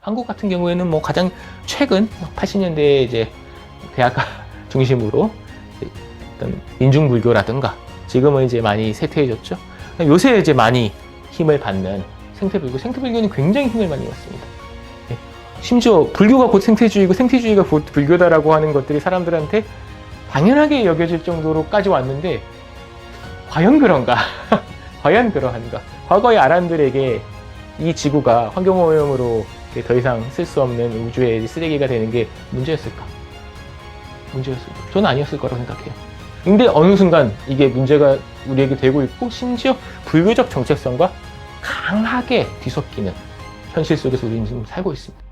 한국 같은 경우에는 뭐 가장 최근 80년대에 이제 대학가 중심으로 어떤 인중불교라든가 지금은 이제 많이 쇠퇴해졌죠. 요새 이제 많이 힘을 받는 생태불교. 생태불교는 굉장히 힘을 많이 받습니다. 심지어 불교가 곧 생태주의고 생태주의가 곧 불교다라고 하는 것들이 사람들한테 당연하게 여겨질 정도로까지 왔는데 과연 그런가? 과연 그러한가? 과거의 아란들에게 이 지구가 환경오염으로 더 이상 쓸 수 없는 우주의 쓰레기가 되는 게 문제였을까? 문제였을까? 저는 아니었을 거라고 생각해요. 근데 어느 순간 이게 문제가 우리에게 되고 있고 심지어 불교적 정체성과 강하게 뒤섞이는 현실 속에서 우리는 지금 살고 있습니다.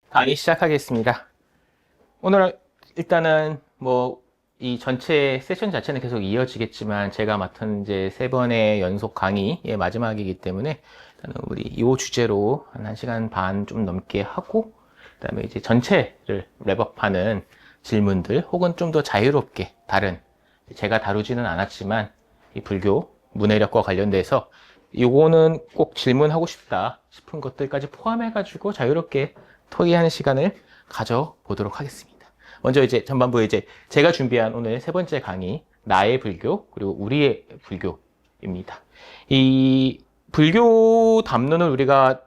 강의 시작하겠습니다. 오늘 일단은 뭐 이 전체 세션 자체는 계속 이어지겠지만 제가 맡은 이제 3번의 연속 강의의 마지막이기 때문에 일단은 우리 이 주제로 한 1시간 반 좀 넘게 하고 그다음에 이제 전체를 랩업하는 질문들 혹은 좀 더 자유롭게 다른 제가 다루지는 않았지만 이 불교 문해력과 관련돼서 요거는 꼭 질문하고 싶다 싶은 것들까지 포함해가지고 자유롭게 토의하는 시간을 가져보도록 하겠습니다. 먼저 이제 전반부에 이제 제가 준비한 오늘 3번째 강의, 나의 불교, 그리고 우리의 불교입니다. 이 불교 담론을 우리가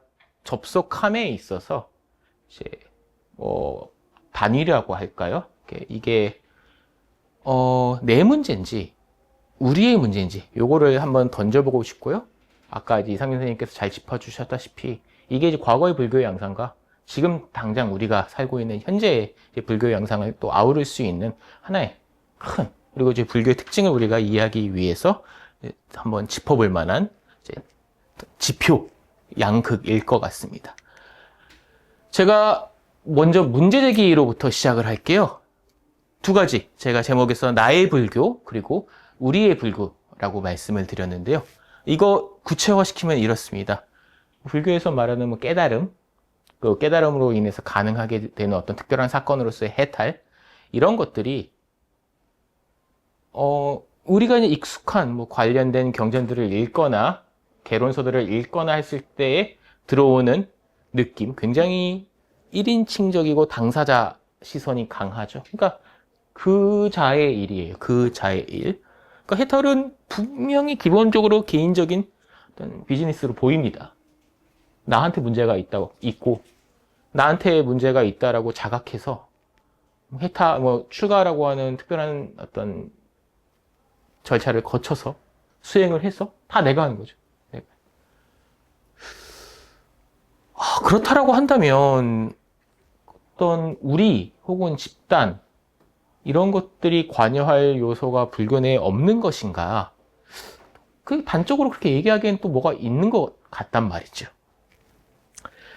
접속함에 있어서 이제 단위라고 할까요? 이게 내 문제인지 우리의 문제인지 요거를 한번 던져보고 싶고요. 아까 이제 이상민 선생님께서 잘 짚어주셨다시피 이게 이제 과거의 불교의 양상과 지금 당장 우리가 살고 있는 현재의 불교의 양상을 또 아우를 수 있는 하나의 큰 그리고 이제 불교의 특징을 우리가 이해하기 위해서 한번 짚어볼 만한 이제 지표 양극일 것 같습니다. 제가 먼저 문제제기로부터 시작을 할게요. 2가지 제가 제목에서 나의 불교 그리고 우리의 불교라고 말씀을 드렸는데요. 이거 구체화시키면 이렇습니다. 불교에서 말하는 뭐 깨달음, 그 깨달음으로 인해서 가능하게 되는 어떤 특별한 사건으로서의 해탈 이런 것들이 우리가 이제 익숙한 뭐 관련된 경전들을 읽거나 개론서들을 읽거나 했을 때에 들어오는 느낌 굉장히 1인칭적이고 당사자 시선이 강하죠. 그러니까 그 자의 일이에요. 그 자의 일. 그러니까 해탈은 분명히 기본적으로 개인적인 어떤 비즈니스로 보입니다. 나한테 문제가 있고 나한테 문제가 있다라고 자각해서 출가라고 하는 특별한 어떤 절차를 거쳐서 수행을 해서 다 내가 하는 거죠. 내가. 그렇다라고 한다면 어떤 우리 혹은 집단 이런 것들이 관여할 요소가 불교 내에 없는 것인가? 그 단적으로 그렇게 얘기하기엔 또 뭐가 있는 것 같단 말이죠.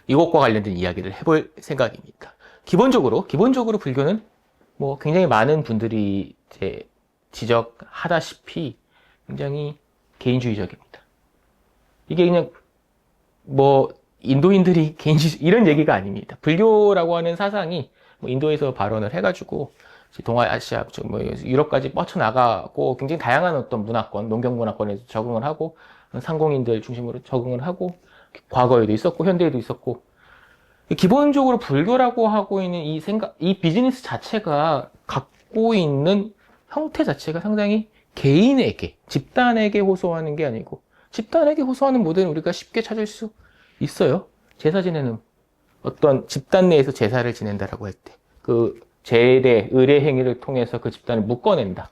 이것과 관련된 이야기를 해볼 생각입니다. 기본적으로 불교는 뭐 굉장히 많은 분들이 이제 지적하다시피 굉장히 개인주의적입니다. 이게 그냥 뭐 인도인들이 개인주의 이런 얘기가 아닙니다. 불교라고 하는 사상이 뭐 인도에서 발원을 해가지고 동아시아, 뭐 유럽까지 뻗쳐나가고 굉장히 다양한 어떤 문화권, 농경 문화권에서 적응을 하고 상공인들 중심으로 적응을 하고 과거에도 있었고 현대에도 있었고 기본적으로 불교라고 하고 있는 이 비즈니스 자체가 갖고 있는 형태 자체가 상당히 개인에게, 집단에게 호소하는 게 아니고 집단에게 호소하는 모델은 우리가 쉽게 찾을 수 있어요. 제사 지내는 어떤 집단 내에서 제사를 지낸다라고 할 때 그 제례, 의례 행위를 통해서 그 집단을 묶어낸다.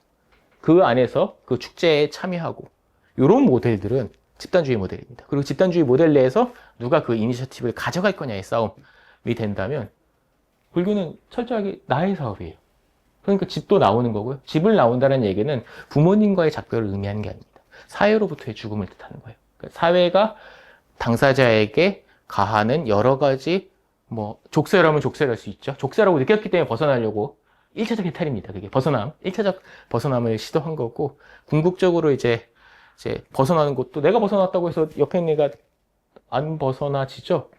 그 안에서 그 축제에 참여하고 이런 모델들은 집단주의 모델입니다. 그리고 집단주의 모델 내에서 누가 그 이니셔티브를 가져갈 거냐의 싸움이 된다면 불교는 철저하게 나의 사업이에요. 그러니까 집도 나오는 거고요. 집을 나온다는 얘기는 부모님과의 작별을 의미하는 게 아닙니다. 사회로부터의 죽음을 뜻하는 거예요. 그러니까 사회가 당사자에게 가하는 여러 가지 뭐 족쇄라면 족쇄랄 수 있죠. 족쇄라고 느꼈기 때문에 벗어나려고 1차적 해탈입니다. 그게 벗어남, 1차적 벗어남을 시도한 거고 궁극적으로 이제 벗어나는 것도 내가 벗어났다고 해서 옆에 있는 애가 안 벗어나지죠.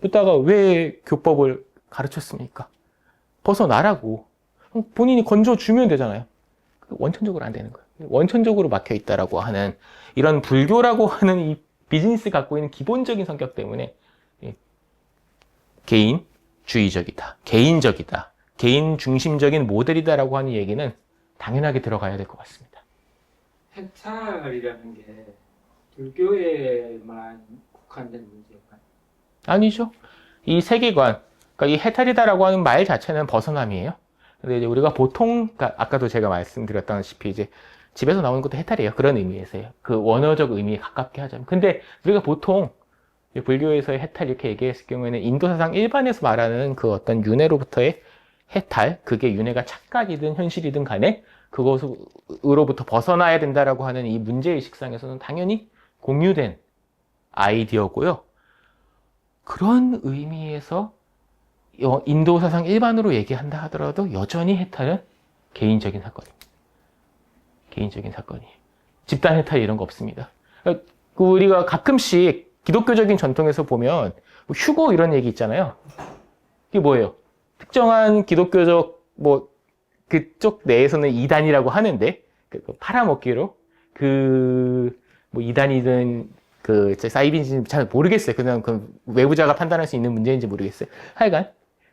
부다가 왜 교법을 가르쳤습니까? 벗어나라고. 본인이 건져주면 되잖아요. 원천적으로 안 되는 거예요. 원천적으로 막혀 있다라고 하는 이런 불교라고 하는 이 비즈니스 갖고 있는 기본적인 성격 때문에 개인주의적이다, 개인적이다, 개인 중심적인 모델이다라고 하는 얘기는 당연하게 들어가야 될 것 같습니다. 해탈이라는 게 불교에만 국한된 문제인가요? 아니죠. 이 세계관, 그러니까 이 해탈이다라고 하는 말 자체는 벗어남이에요. 근데 이제 우리가 보통, 그러니까 아까도 제가 말씀드렸다시피 이제 집에서 나오는 것도 해탈이에요. 그런 의미에서요. 그 원어적 의미에 가깝게 하자면. 근데 우리가 보통 불교에서의 해탈 이렇게 얘기했을 경우에는 인도 사상 일반에서 말하는 그 어떤 윤회로부터의 해탈, 그게 윤회가 착각이든 현실이든 간에 그것으로부터 벗어나야 된다라고 하는 이 문제의식상에서는 당연히 공유된 아이디어고요. 그런 의미에서 인도 사상 일반으로 얘기한다 하더라도 여전히 해탈은 개인적인 사건입니다. 개인적인 사건이에요. 집단 해탈 이런 거 없습니다. 우리가 가끔씩 기독교적인 전통에서 보면 휴거 이런 얘기 있잖아요. 이게 뭐예요? 특정한 기독교적 뭐 그쪽 내에서는 이단이라고 하는데 팔아먹기로 뭐 이단이든 사이비인지는 잘 모르겠어요. 그냥 그 외부자가 판단할 수 있는 문제인지 모르겠어요. 하여간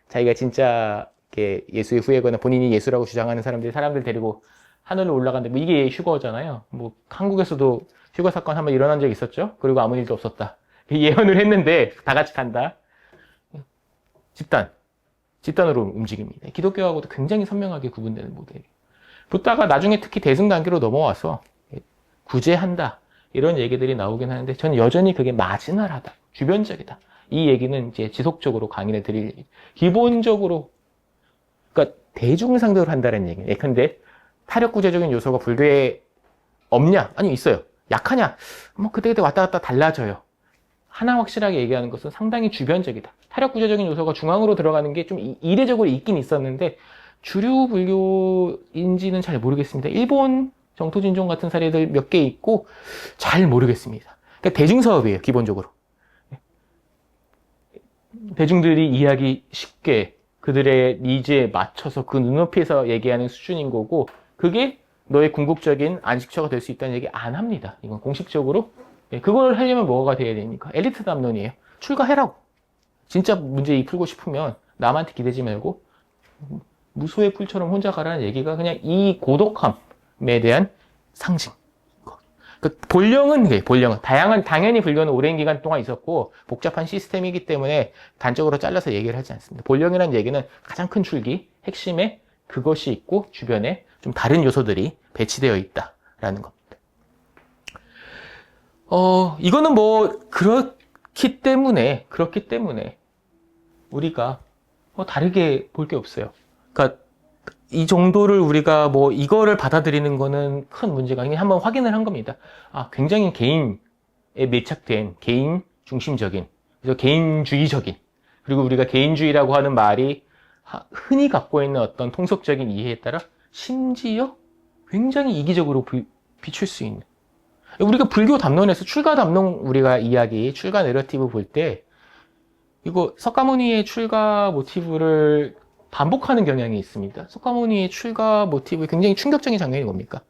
자기가 진짜 예수의 후예거나 본인이 예수라고 주장하는 사람들 데리고 하늘로 올라간다. 뭐 이게 휴거잖아요. 뭐 한국에서도 휴거 사건 한번 일어난 적 있었죠. 그리고 아무 일도 없었다. 예언을 했는데 다 같이 간다. 집단으로 움직입니다. 기독교하고도 굉장히 선명하게 구분되는 모델이에요. 부다가 나중에 특히 대승 단계로 넘어와서 구제한다. 이런 얘기들이 나오긴 하는데 저는 여전히 그게 마지널하다. 주변적이다. 이 얘기는 이제 지속적으로 강의를 드릴 기본적으로 그러니까 대중을 상대로 한다는 얘기예요. 근데 타력구제적인 요소가 불교에 없냐? 아니 있어요. 약하냐? 뭐 그때그때 왔다 갔다 달라져요. 하나 확실하게 얘기하는 것은 상당히 주변적이다. 타력구제적인 요소가 중앙으로 들어가는 게 좀 이례적으로 있긴 있었는데 주류 불교인지는 잘 모르겠습니다. 일본 정토진종 같은 사례들 몇 개 있고 잘 모르겠습니다. 그러니까 대중사업이에요, 기본적으로. 대중들이 이해하기 쉽게 그들의 니즈에 맞춰서 그 눈높이에서 얘기하는 수준인 거고 그게 너의 궁극적인 안식처가 될 수 있다는 얘기 안 합니다. 이건 공식적으로. 그걸 하려면 뭐가 돼야 되니까? 엘리트 담론이에요. 출가해라고. 진짜 문제 풀고 싶으면 남한테 기대지 말고 무소의 풀처럼 혼자 가라는 얘기가 그냥 이 고독함에 대한 상징. 본령은 당연히 불교는 오랜 기간 동안 있었고 복잡한 시스템이기 때문에 단적으로 잘라서 얘기를 하지 않습니다. 본령이라는 얘기는 가장 큰 줄기, 핵심에 그것이 있고 주변에 좀 다른 요소들이 배치되어 있다라는 겁니다. 이거는 뭐 그렇기 때문에 우리가 다르게 볼 게 없어요. 그러니까 이 정도를 우리가 뭐 이거를 받아들이는 거는 큰 문제가 아니라 한번 확인을 한 겁니다. 굉장히 개인에 밀착된 개인 중심적인, 그래서 개인주의적인, 그리고 우리가 개인주의라고 하는 말이 흔히 갖고 있는 어떤 통속적인 이해에 따라 심지어 굉장히 이기적으로 비출 수 있는. 우리가 불교 담론에서 출가 담론 출가 내러티브 볼 때 이거 석가모니의 출가 모티브를 반복하는 경향이 있습니다. 석가모니의 출가 모티브의 굉장히 충격적인 장면이 뭡니까?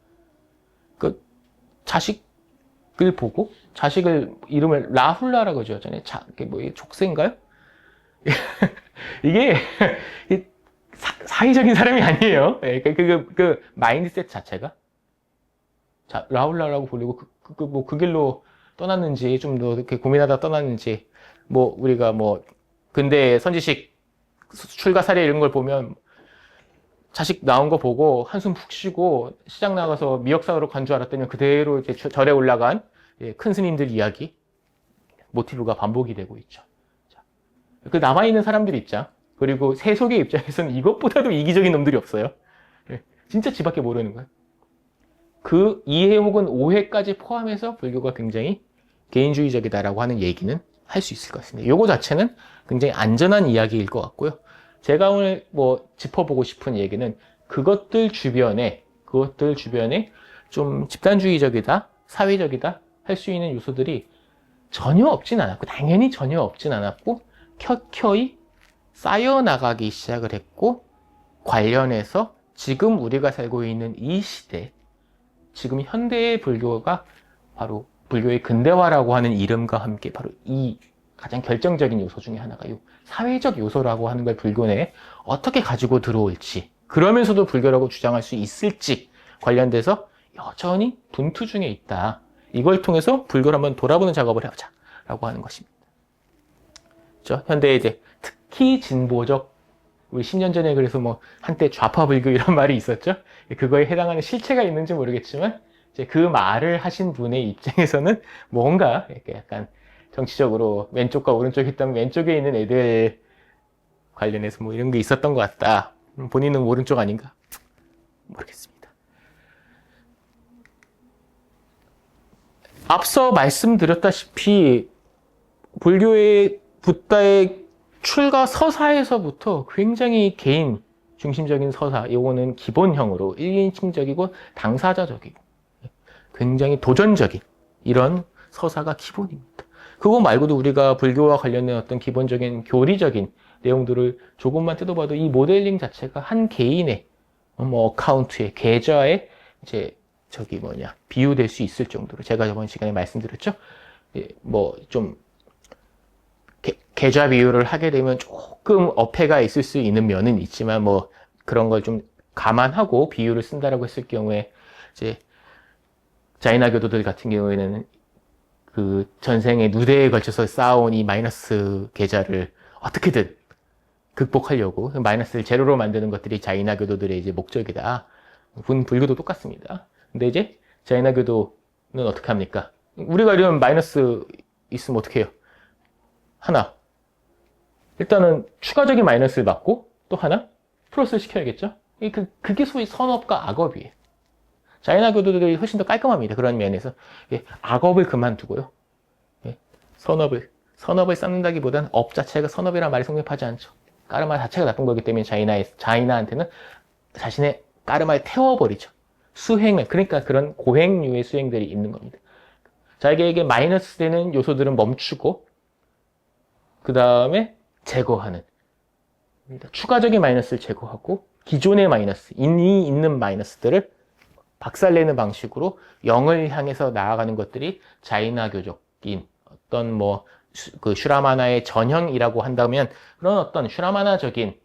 자식을 보고 자식을 이름을 라훌라라고 지었잖아요. 족쇄인가요? 이게 사회적인 사람이 아니에요. 그 마인드셋 자체가 라훌라라고 부르고 그 길로 떠났는지 좀 더 이렇게 고민하다 떠났는지 우리가 근대 선지식 출가 사례 이런 걸 보면 자식 나온 거 보고 한숨 푹 쉬고 시장 나가서 미역사로 간 줄 알았더니 그대로 이제 절에 올라간 큰 스님들 이야기 모티브가 반복이 되고 있죠. 그 남아있는 사람들 입장 그리고 세속의 입장에서는 이것보다도 이기적인 놈들이 없어요. 진짜 지밖에 모르는 거예요. 그 이해 혹은 오해까지 포함해서 불교가 굉장히 개인주의적이다라고 하는 얘기는 할 수 있을 것 같습니다. 요거 자체는 굉장히 안전한 이야기일 것 같고요. 제가 오늘 뭐 짚어보고 싶은 얘기는 그것들 주변에 좀 집단주의적이다, 사회적이다 할 수 있는 요소들이 전혀 없진 않았고, 당연히 전혀 없진 않았고, 켜켜이 쌓여나가기 시작을 했고, 관련해서 지금 우리가 살고 있는 이 시대, 지금 현대의 불교가 바로 불교의 근대화라고 하는 이름과 함께 바로 이 가장 결정적인 요소 중에 하나가 이 사회적 요소라고 하는 걸 불교 내에 어떻게 가지고 들어올지, 그러면서도 불교라고 주장할 수 있을지 관련돼서 여전히 분투 중에 있다. 이걸 통해서 불교를 한번 돌아보는 작업을 해보자라고 하는 것입니다. 그렇죠? 현대에 이제 특히 진보적, 우리 10년 전에 그래서 뭐 한때 좌파 불교 이런 말이 있었죠. 그거에 해당하는 실체가 있는지 모르겠지만 이제 그 말을 하신 분의 입장에서는 뭔가 이렇게 약간 정치적으로 왼쪽과 오른쪽이 있다면 왼쪽에 있는 애들 관련해서 뭐 이런 게 있었던 것 같다. 본인은 오른쪽 아닌가? 모르겠습니다. 앞서 말씀드렸다시피 불교의 붓다의 출가 서사에서부터 굉장히 개인 중심적인 서사, 이거는 기본형으로 1인칭적이고 당사자적이고 굉장히 도전적인 이런 서사가 기본입니다. 그거 말고도 우리가 불교와 관련된 어떤 기본적인 교리적인 내용들을 조금만 뜯어봐도 이 모델링 자체가 한 개인의 뭐 어카운트의 계좌에 이제 비유될 수 있을 정도로, 제가 저번 시간에 말씀드렸죠. 뭐 좀 계좌 비유를 하게 되면 조금 어폐가 있을 수 있는 면은 있지만 뭐 그런 걸 좀 감안하고 비유를 쓴다라고 했을 경우에 이제 자이나 교도들 같은 경우에는 그 전생의 누대에 걸쳐서 쌓아온 이 마이너스 계좌를 어떻게든 극복하려고 마이너스를 제로로 만드는 것들이 자이나 교도들의 이제 목적이다. 불교도 똑같습니다. 근데 이제 자이나 교도는 어떻게 합니까? 우리가 이런 마이너스 있으면 어떻게 해요? 하나, 일단은 추가적인 마이너스를 받고 또 하나 플러스를 시켜야겠죠? 그게 소위 선업과 악업이에요. 자이나 교도들이 훨씬 더 깔끔합니다. 그런 면에서 악업을 그만두고요. 선업을 쌓는다기보다는 업 자체가 선업이라는 말이 성립하지 않죠. 까르마 자체가 나쁜 거기 때문에 자이나한테는 자신의 까르마를 태워버리죠. 수행을, 그러니까 그런 고행류의 수행들이 있는 겁니다. 자기에게 마이너스 되는 요소들은 멈추고 그 다음에 제거하는, 추가적인 마이너스를 제거하고 기존의 마이너스, 이미 있는 마이너스들을 박살내는 방식으로 영을 향해서 나아가는 것들이 자이나교적인 어떤 뭐 그 슈라마나의 전형이라고 한다면, 그런 어떤 슈라마나적인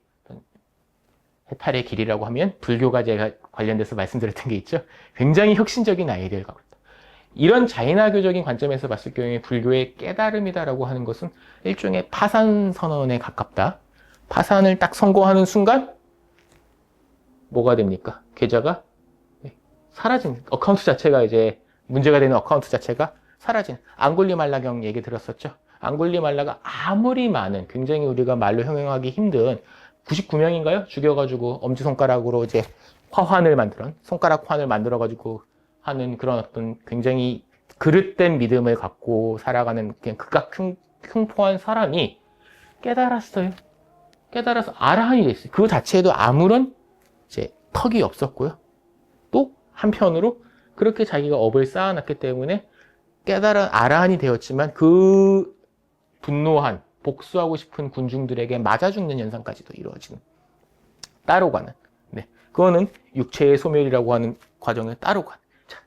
해탈의 길이라고 하면 불교가 제가 관련돼서 말씀드렸던 게 있죠. 굉장히 혁신적인 아이디어를 갖고 있다. 이런 자이나교적인 관점에서 봤을 경우에 불교의 깨달음이다라고 하는 것은 일종의 파산 선언에 가깝다. 파산을 딱 선고하는 순간 뭐가 됩니까? 계좌가 사라진, 어카운트 자체가 이제 문제가 되는 어카운트 자체가 사라진, 앙굴리말라경 얘기 들었었죠. 앙굴리말라가 아무리 많은, 굉장히 우리가 말로 형용하기 힘든 99명인가요? 죽여가지고 엄지손가락으로 이제 손가락 환을 만들어가지고 하는 그런 어떤 굉장히 그릇된 믿음을 갖고 살아가는 그냥 극악 흉포한 사람이 깨달았어요. 깨달아서 아라한이 됐어요. 그 자체에도 아무런 이제 턱이 없었고요. 또 한편으로 그렇게 자기가 업을 쌓아놨기 때문에 깨달은 아라한이 되었지만 그 분노한, 복수하고 싶은 군중들에게 맞아 죽는 현상까지도 이루어지는, 따로 가는, 그거는 육체의 소멸이라고 하는 과정을 따로 가는. 자,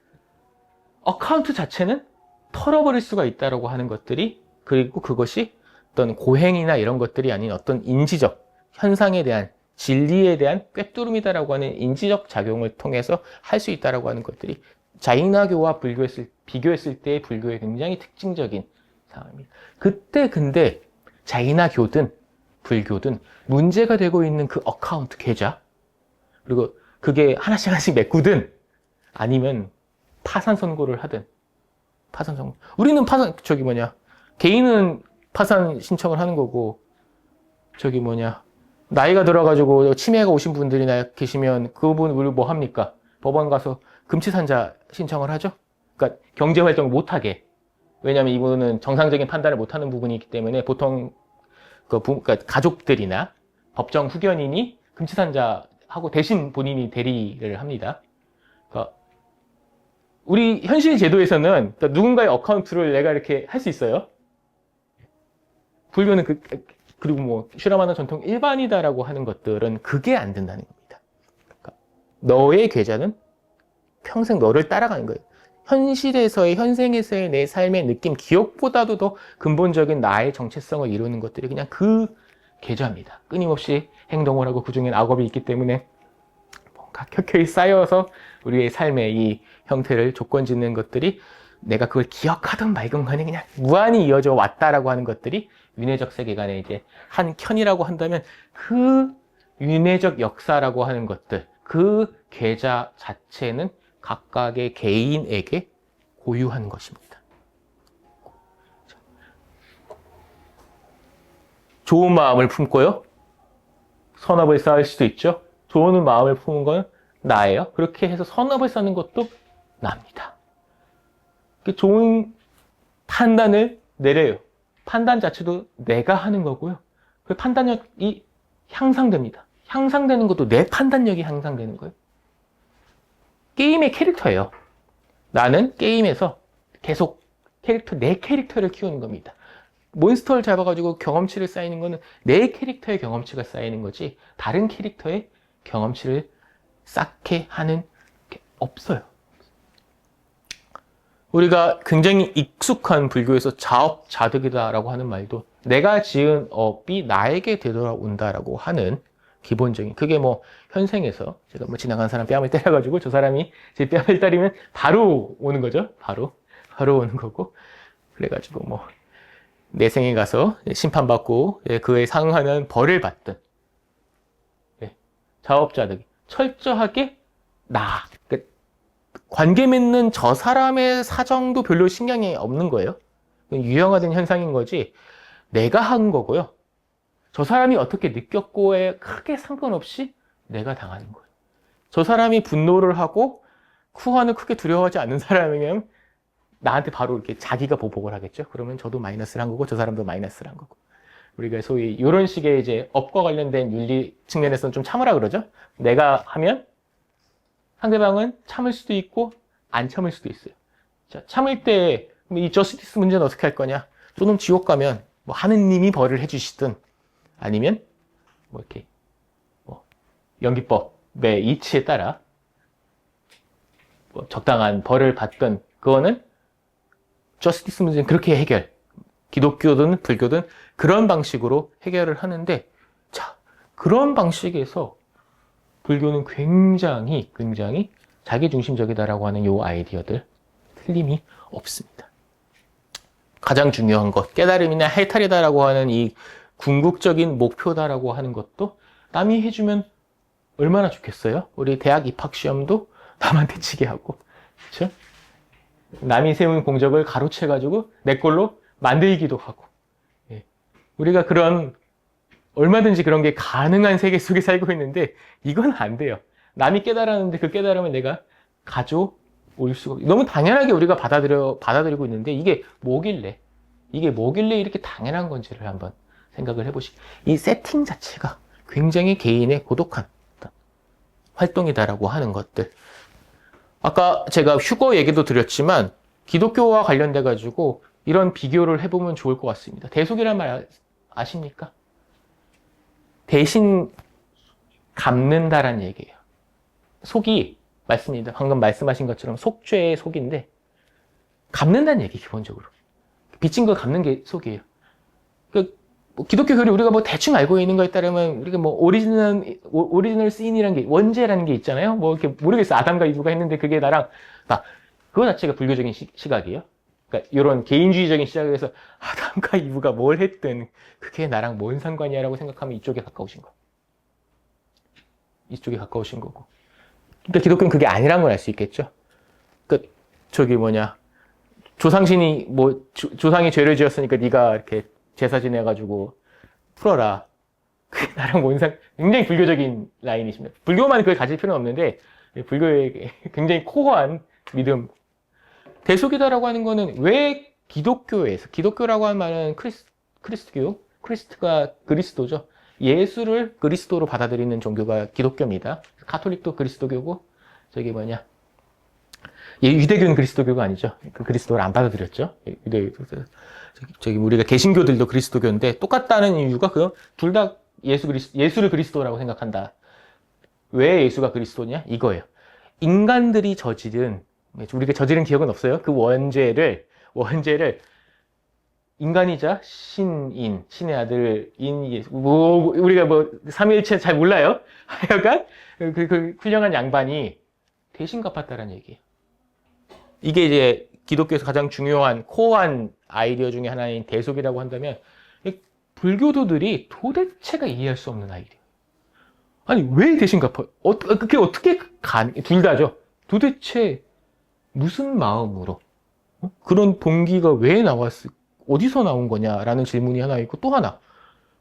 어카운트 자체는 털어버릴 수가 있다라고 하는 것들이, 그리고 그것이 어떤 고행이나 이런 것들이 아닌 어떤 인지적 현상에 대한, 진리에 대한 꿰뚫음이다라고 하는 인지적 작용을 통해서 할 수 있다라고 하는 것들이 자이나교와 비교했을 때의 불교의 굉장히 특징적인 상황입니다. 그때 근데 자이나교든 불교든 문제가 되고 있는 그 어카운트 계좌, 그리고 그게 하나씩 메꾸든 아니면 파산 선고를 하든, 파산 선고. 우리는 개인은 파산 신청을 하는 거고, 나이가 들어가지고 치매가 오신 분들이나 계시면 그분 우리 뭐 합니까? 법원 가서 금치산자 신청을 하죠? 그러니까 경제활동을 못하게. 왜냐하면 이분은 정상적인 판단을 못하는 부분이 있기 때문에 보통 그러니까 가족들이나 법정 후견인이 금치산자하고 대신 본인이 대리를 합니다. 그러니까 우리 현실 제도에서는 그러니까 누군가의 어카운트를 내가 이렇게 할 수 있어요. 불교는 그리고 뭐 슈라마나 전통 일반이다라고 하는 것들은 그게 안 된다는 겁니다. 그러니까 너의 계좌는 평생 너를 따라가는 거예요. 현실에서의 현생에서의 내 삶의 느낌, 기억보다도 더 근본적인 나의 정체성을 이루는 것들이 그냥 그 계좌입니다. 끊임없이 행동을 하고 그중엔 악업이 있기 때문에 뭔가 켜켜이 쌓여서 우리의 삶의 이 형태를 조건 짓는 것들이 내가 그걸 기억하든 말건 간에 그냥 무한히 이어져 왔다라고 하는 것들이 윤회적 세계관의 이제 한 켠이라고 한다면 그 윤회적 역사라고 하는 것들, 그 계좌 자체는 각각의 개인에게 고유한 것입니다. 좋은 마음을 품고요. 선업을 쌓을 수도 있죠. 좋은 마음을 품은 건 나예요. 그렇게 해서 선업을 쌓는 것도 납니다. 좋은 판단을 내려요. 판단 자체도 내가 하는 거고요. 그 판단력이 향상됩니다. 향상되는 것도 내 판단력이 향상되는 거예요. 게임의 캐릭터예요. 나는 게임에서 계속 내 캐릭터를 키우는 겁니다. 몬스터를 잡아가지고 경험치를 쌓이는 거는 내 캐릭터의 경험치가 쌓이는 거지 다른 캐릭터의 경험치를 쌓게 하는 게 없어요. 우리가 굉장히 익숙한 불교에서 자업자득이다라고 하는 말도 내가 지은 업이 나에게 되돌아온다라고 하는 기본적인 그게 뭐 현생에서 제가 뭐 지나간 사람 뺨을 때려가지고 저 사람이 제 뺨을 때리면 바로 오는 거죠. 바로 오는 거고 그래가지고 뭐 내생에 가서 심판받고 그에 상응하는 벌을 받든 자업자득 철저하게 관계 맺는 저 사람의 사정도 별로 신경이 없는 거예요. 유형화된 현상인 거지 내가 한 거고요. 저 사람이 어떻게 느꼈고에 크게 상관없이 내가 당하는 거예요. 저 사람이 분노를 하고 후환을 크게 두려워하지 않는 사람이면 나한테 바로 이렇게 자기가 보복을 하겠죠. 그러면 저도 마이너스를 한 거고 저 사람도 마이너스를 한 거고. 우리가 소위 이런 식의 이제 업과 관련된 윤리 측면에서는 좀 참으라 그러죠. 내가 하면 상대방은 참을 수도 있고 안 참을 수도 있어요. 자, 참을 때 이 저스티스 문제는 어떻게 할 거냐? 저놈 지옥 가면 뭐 하느님이 벌을 해주시든 아니면 뭐 이렇게 뭐 연기법의 이치에 따라 뭐 적당한 벌을 받든 그거는 저스티스 문제는 그렇게 해결. 기독교든 불교든 그런 방식으로 해결을 하는데 자 그런 방식에서 불교는 굉장히 자기중심적이다라고 하는 요 아이디어들 틀림이 없습니다. 가장 중요한 것 깨달음이나 해탈이다라고 하는 이 궁극적인 목표다라고 하는 것도 남이 해주면 얼마나 좋겠어요? 우리 대학 입학 시험도 남한테 치게 하고 그렇죠? 남이 세운 공적을 가로채가지고 내 걸로 만들기도 하고 우리가 얼마든지 그런 게 가능한 세계 속에 살고 있는데 이건 안 돼요. 남이 깨달았는데 그 깨달음을 내가 가져올 수가 너무 당연하게 우리가 받아들이고 있는데 이게 뭐길래 이렇게 당연한 건지를 한번 생각을 해보시고 이 세팅 자체가 굉장히 개인의 고독한 활동이다라고 하는 것들 아까 제가 휴거 얘기도 드렸지만 기독교와 관련돼 가지고 이런 비교를 해보면 좋을 것 같습니다. 대속이란 말 아십니까? 대신 갚는다라는 얘기예요. 속이 맞습니다. 방금 말씀하신 것처럼 속죄의 속인데 갚는다는 얘기 기본적으로 빚진 거 갚는 게 속이에요. 뭐 기독교 교리 우리가 뭐 대충 알고 있는 거에 따르면 우리가 뭐 오리지널 시인이라는 게 원죄라는 게 있잖아요. 뭐 이렇게 모르겠어요. 아담과 이브가 했는데 그게 나랑 그거 자체가 불교적인 시각이에요. 그러니까 이런 개인주의적인 시각에서 아담과 이브가 뭘 했든 그게 나랑 뭔 상관이야라고 생각하면 이쪽에 가까우신 거. 이쪽에 가까우신 거고. 그러니까 기독교는 그게 아니란 걸 알 수 있겠죠. 그러니까 조상신이 조상이 죄를 지었으니까 네가 이렇게 제사 지내가지고 풀어라. 그게 나랑 뭔 굉장히 불교적인 라인이십니다. 불교만 그걸 가질 필요는 없는데 불교의 굉장히 코어한 믿음. 대속이다라고 하는 거는 왜 기독교에서, 기독교라고 하는 말은 크리스트교, 크리스트가 그리스도죠. 예수를 그리스도로 받아들이는 종교가 기독교입니다. 가톨릭도 그리스도교고, 저기 뭐냐, 유대교는 그리스도교가 아니죠. 그 그리스도를 안 받아들였죠. 저기 우리가 개신교들도 그리스도교인데 똑같다는 이유가 둘 다 예수를 그리스도라고 생각한다. 왜 예수가 그리스도냐? 이거예요. 인간들이 저지른, 우리가 저지른 기억은 없어요. 그 원죄를 인간이자 신인, 신의 아들인 예수, 우리가 삼위일체 잘 몰라요. 하여간 그 훌륭한 양반이 대신 갚았다는 얘기예요. 이게 이제 기독교에서 가장 중요한 코어한 아이디어 중에 하나인 대속이라고 한다면, 불교도들이 도대체가 이해할 수 없는 아이디어. 아니, 왜 대신 갚아요? 그게 어떻게 둘 다죠. 도대체 무슨 마음으로? 그런 동기가 왜 어디서 나온 거냐라는 질문이 하나 있고, 또 하나.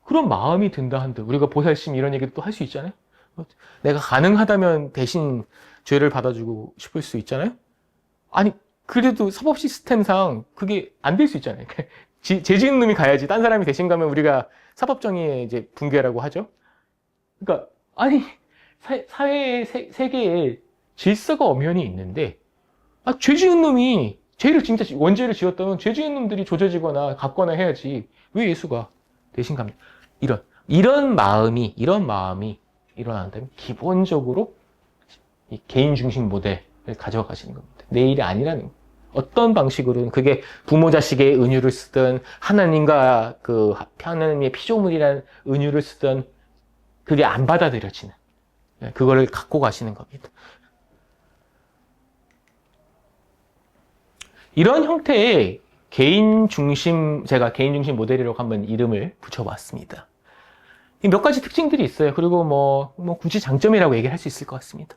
그런 마음이 든다 한들, 우리가 보살심 이런 얘기도 또 할 수 있잖아요. 내가 가능하다면 대신 죄를 받아주고 싶을 수 있잖아요. 아니, 그래도 사법 시스템상 그게 안 될 수 있잖아요. 죄 지은 놈이 가야지. 딴 사람이 대신 가면 우리가 사법정의의 이제 붕괴라고 하죠. 그러니까, 아니, 사회의 세계에 질서가 엄연히 있는데, 죄 지은 놈이 죄를 진짜 원죄를 지었다면 죄 지은 놈들이 조져지거나 갚거나 해야지. 왜 예수가 대신 갑니까? 이런 마음이 일어난다면 기본적으로 이 개인 중심 모델을 가져가시는 겁니다. 내 일이 아니라는 거예요. 어떤 방식으로든 그게 부모 자식의 은유를 쓰든 하나님과 하나님의 피조물이라는 은유를 쓰든 그게 안 받아들여지는, 그거를 갖고 가시는 겁니다. 이런 형태의 제가 개인 중심 모델이라고 한번 이름을 붙여봤습니다. 몇 가지 특징들이 있어요. 그리고 굳이 장점이라고 얘기를 할 수 있을 것 같습니다.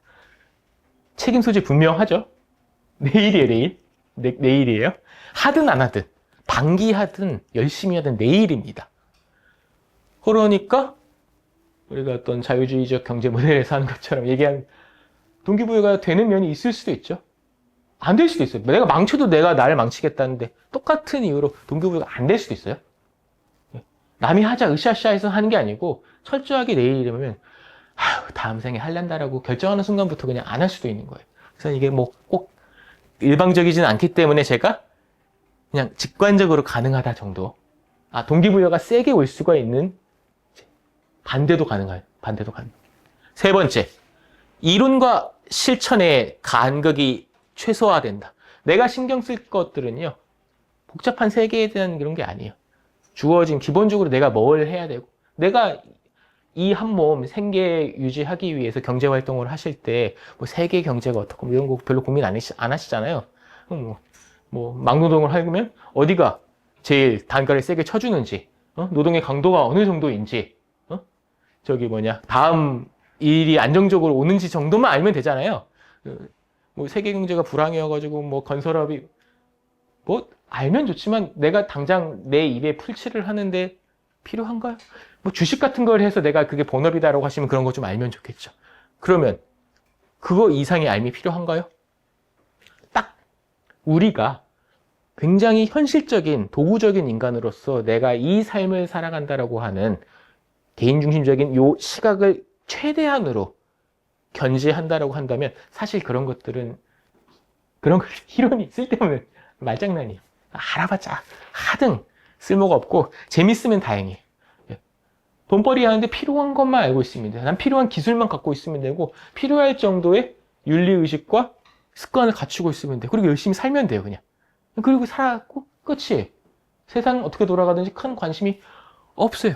책임 소재 분명하죠. 내일이에요. 내일이에요. 하든 안 하든, 방기하든 열심히 하든 내일입니다. 그러니까 우리가 어떤 자유주의적 경제 모델에서 하는 것처럼 얘기한 동기부여가 되는 면이 있을 수도 있죠. 안 될 수도 있어요. 내가 망쳐도 내가 나를 망치겠다는데 똑같은 이유로 동기부여가 안 될 수도 있어요. 남이 하자 으쌰으쌰해서 하는 게 아니고 철저하게 내일이면 다음 생에 할란다라고 결정하는 순간부터 그냥 안 할 수도 있는 거예요. 그래서 이게 꼭 일방적이진 않기 때문에 제가 그냥 직관적으로 가능하다 정도. 동기부여가 세게 올 수가 있는 반대도 가능해요. 세 번째, 이론과 실천의 간극이 최소화된다. 내가 신경 쓸 것들은요, 복잡한 세계에 대한 그런 게 아니에요. 주어진 기본적으로 내가 뭘 해야 되고, 내가 이 한 몸 생계 유지하기 위해서 경제 활동을 하실 때 세계 경제가 어떻고 이런 거 별로 고민 안 하시잖아요. 막노동을 하면 어디가 제일 단가를 세게 쳐주는지, 노동의 강도가 어느 정도인지, 다음 일이 안정적으로 오는지 정도만 알면 되잖아요. 세계 경제가 불황이어가지고 건설업이 알면 좋지만 내가 당장 내 일에 풀칠을 하는데 필요한가요? 주식 같은 걸 해서 내가 그게 본업이다라고 하시면 그런 거 좀 알면 좋겠죠. 그러면 그거 이상의 알미 필요한가요? 딱 우리가 굉장히 현실적인 도구적인 인간으로서 내가 이 삶을 살아간다라고 하는 개인중심적인 요 시각을 최대한으로 견지한다라고 한다면 사실 그런 것들은 이론이 쓸데없는 말장난이에요. 알아봤자 하등 쓸모가 없고 재밌으면 다행이에요. 돈벌이 하는데 필요한 것만 알고 있으면 돼요. 난 필요한 기술만 갖고 있으면 되고 필요할 정도의 윤리의식과 습관을 갖추고 있으면 돼요. 그리고 열심히 살면 돼요. 그냥. 그리고 살았고 끝이에요. 세상 어떻게 돌아가든지 큰 관심이 없어요.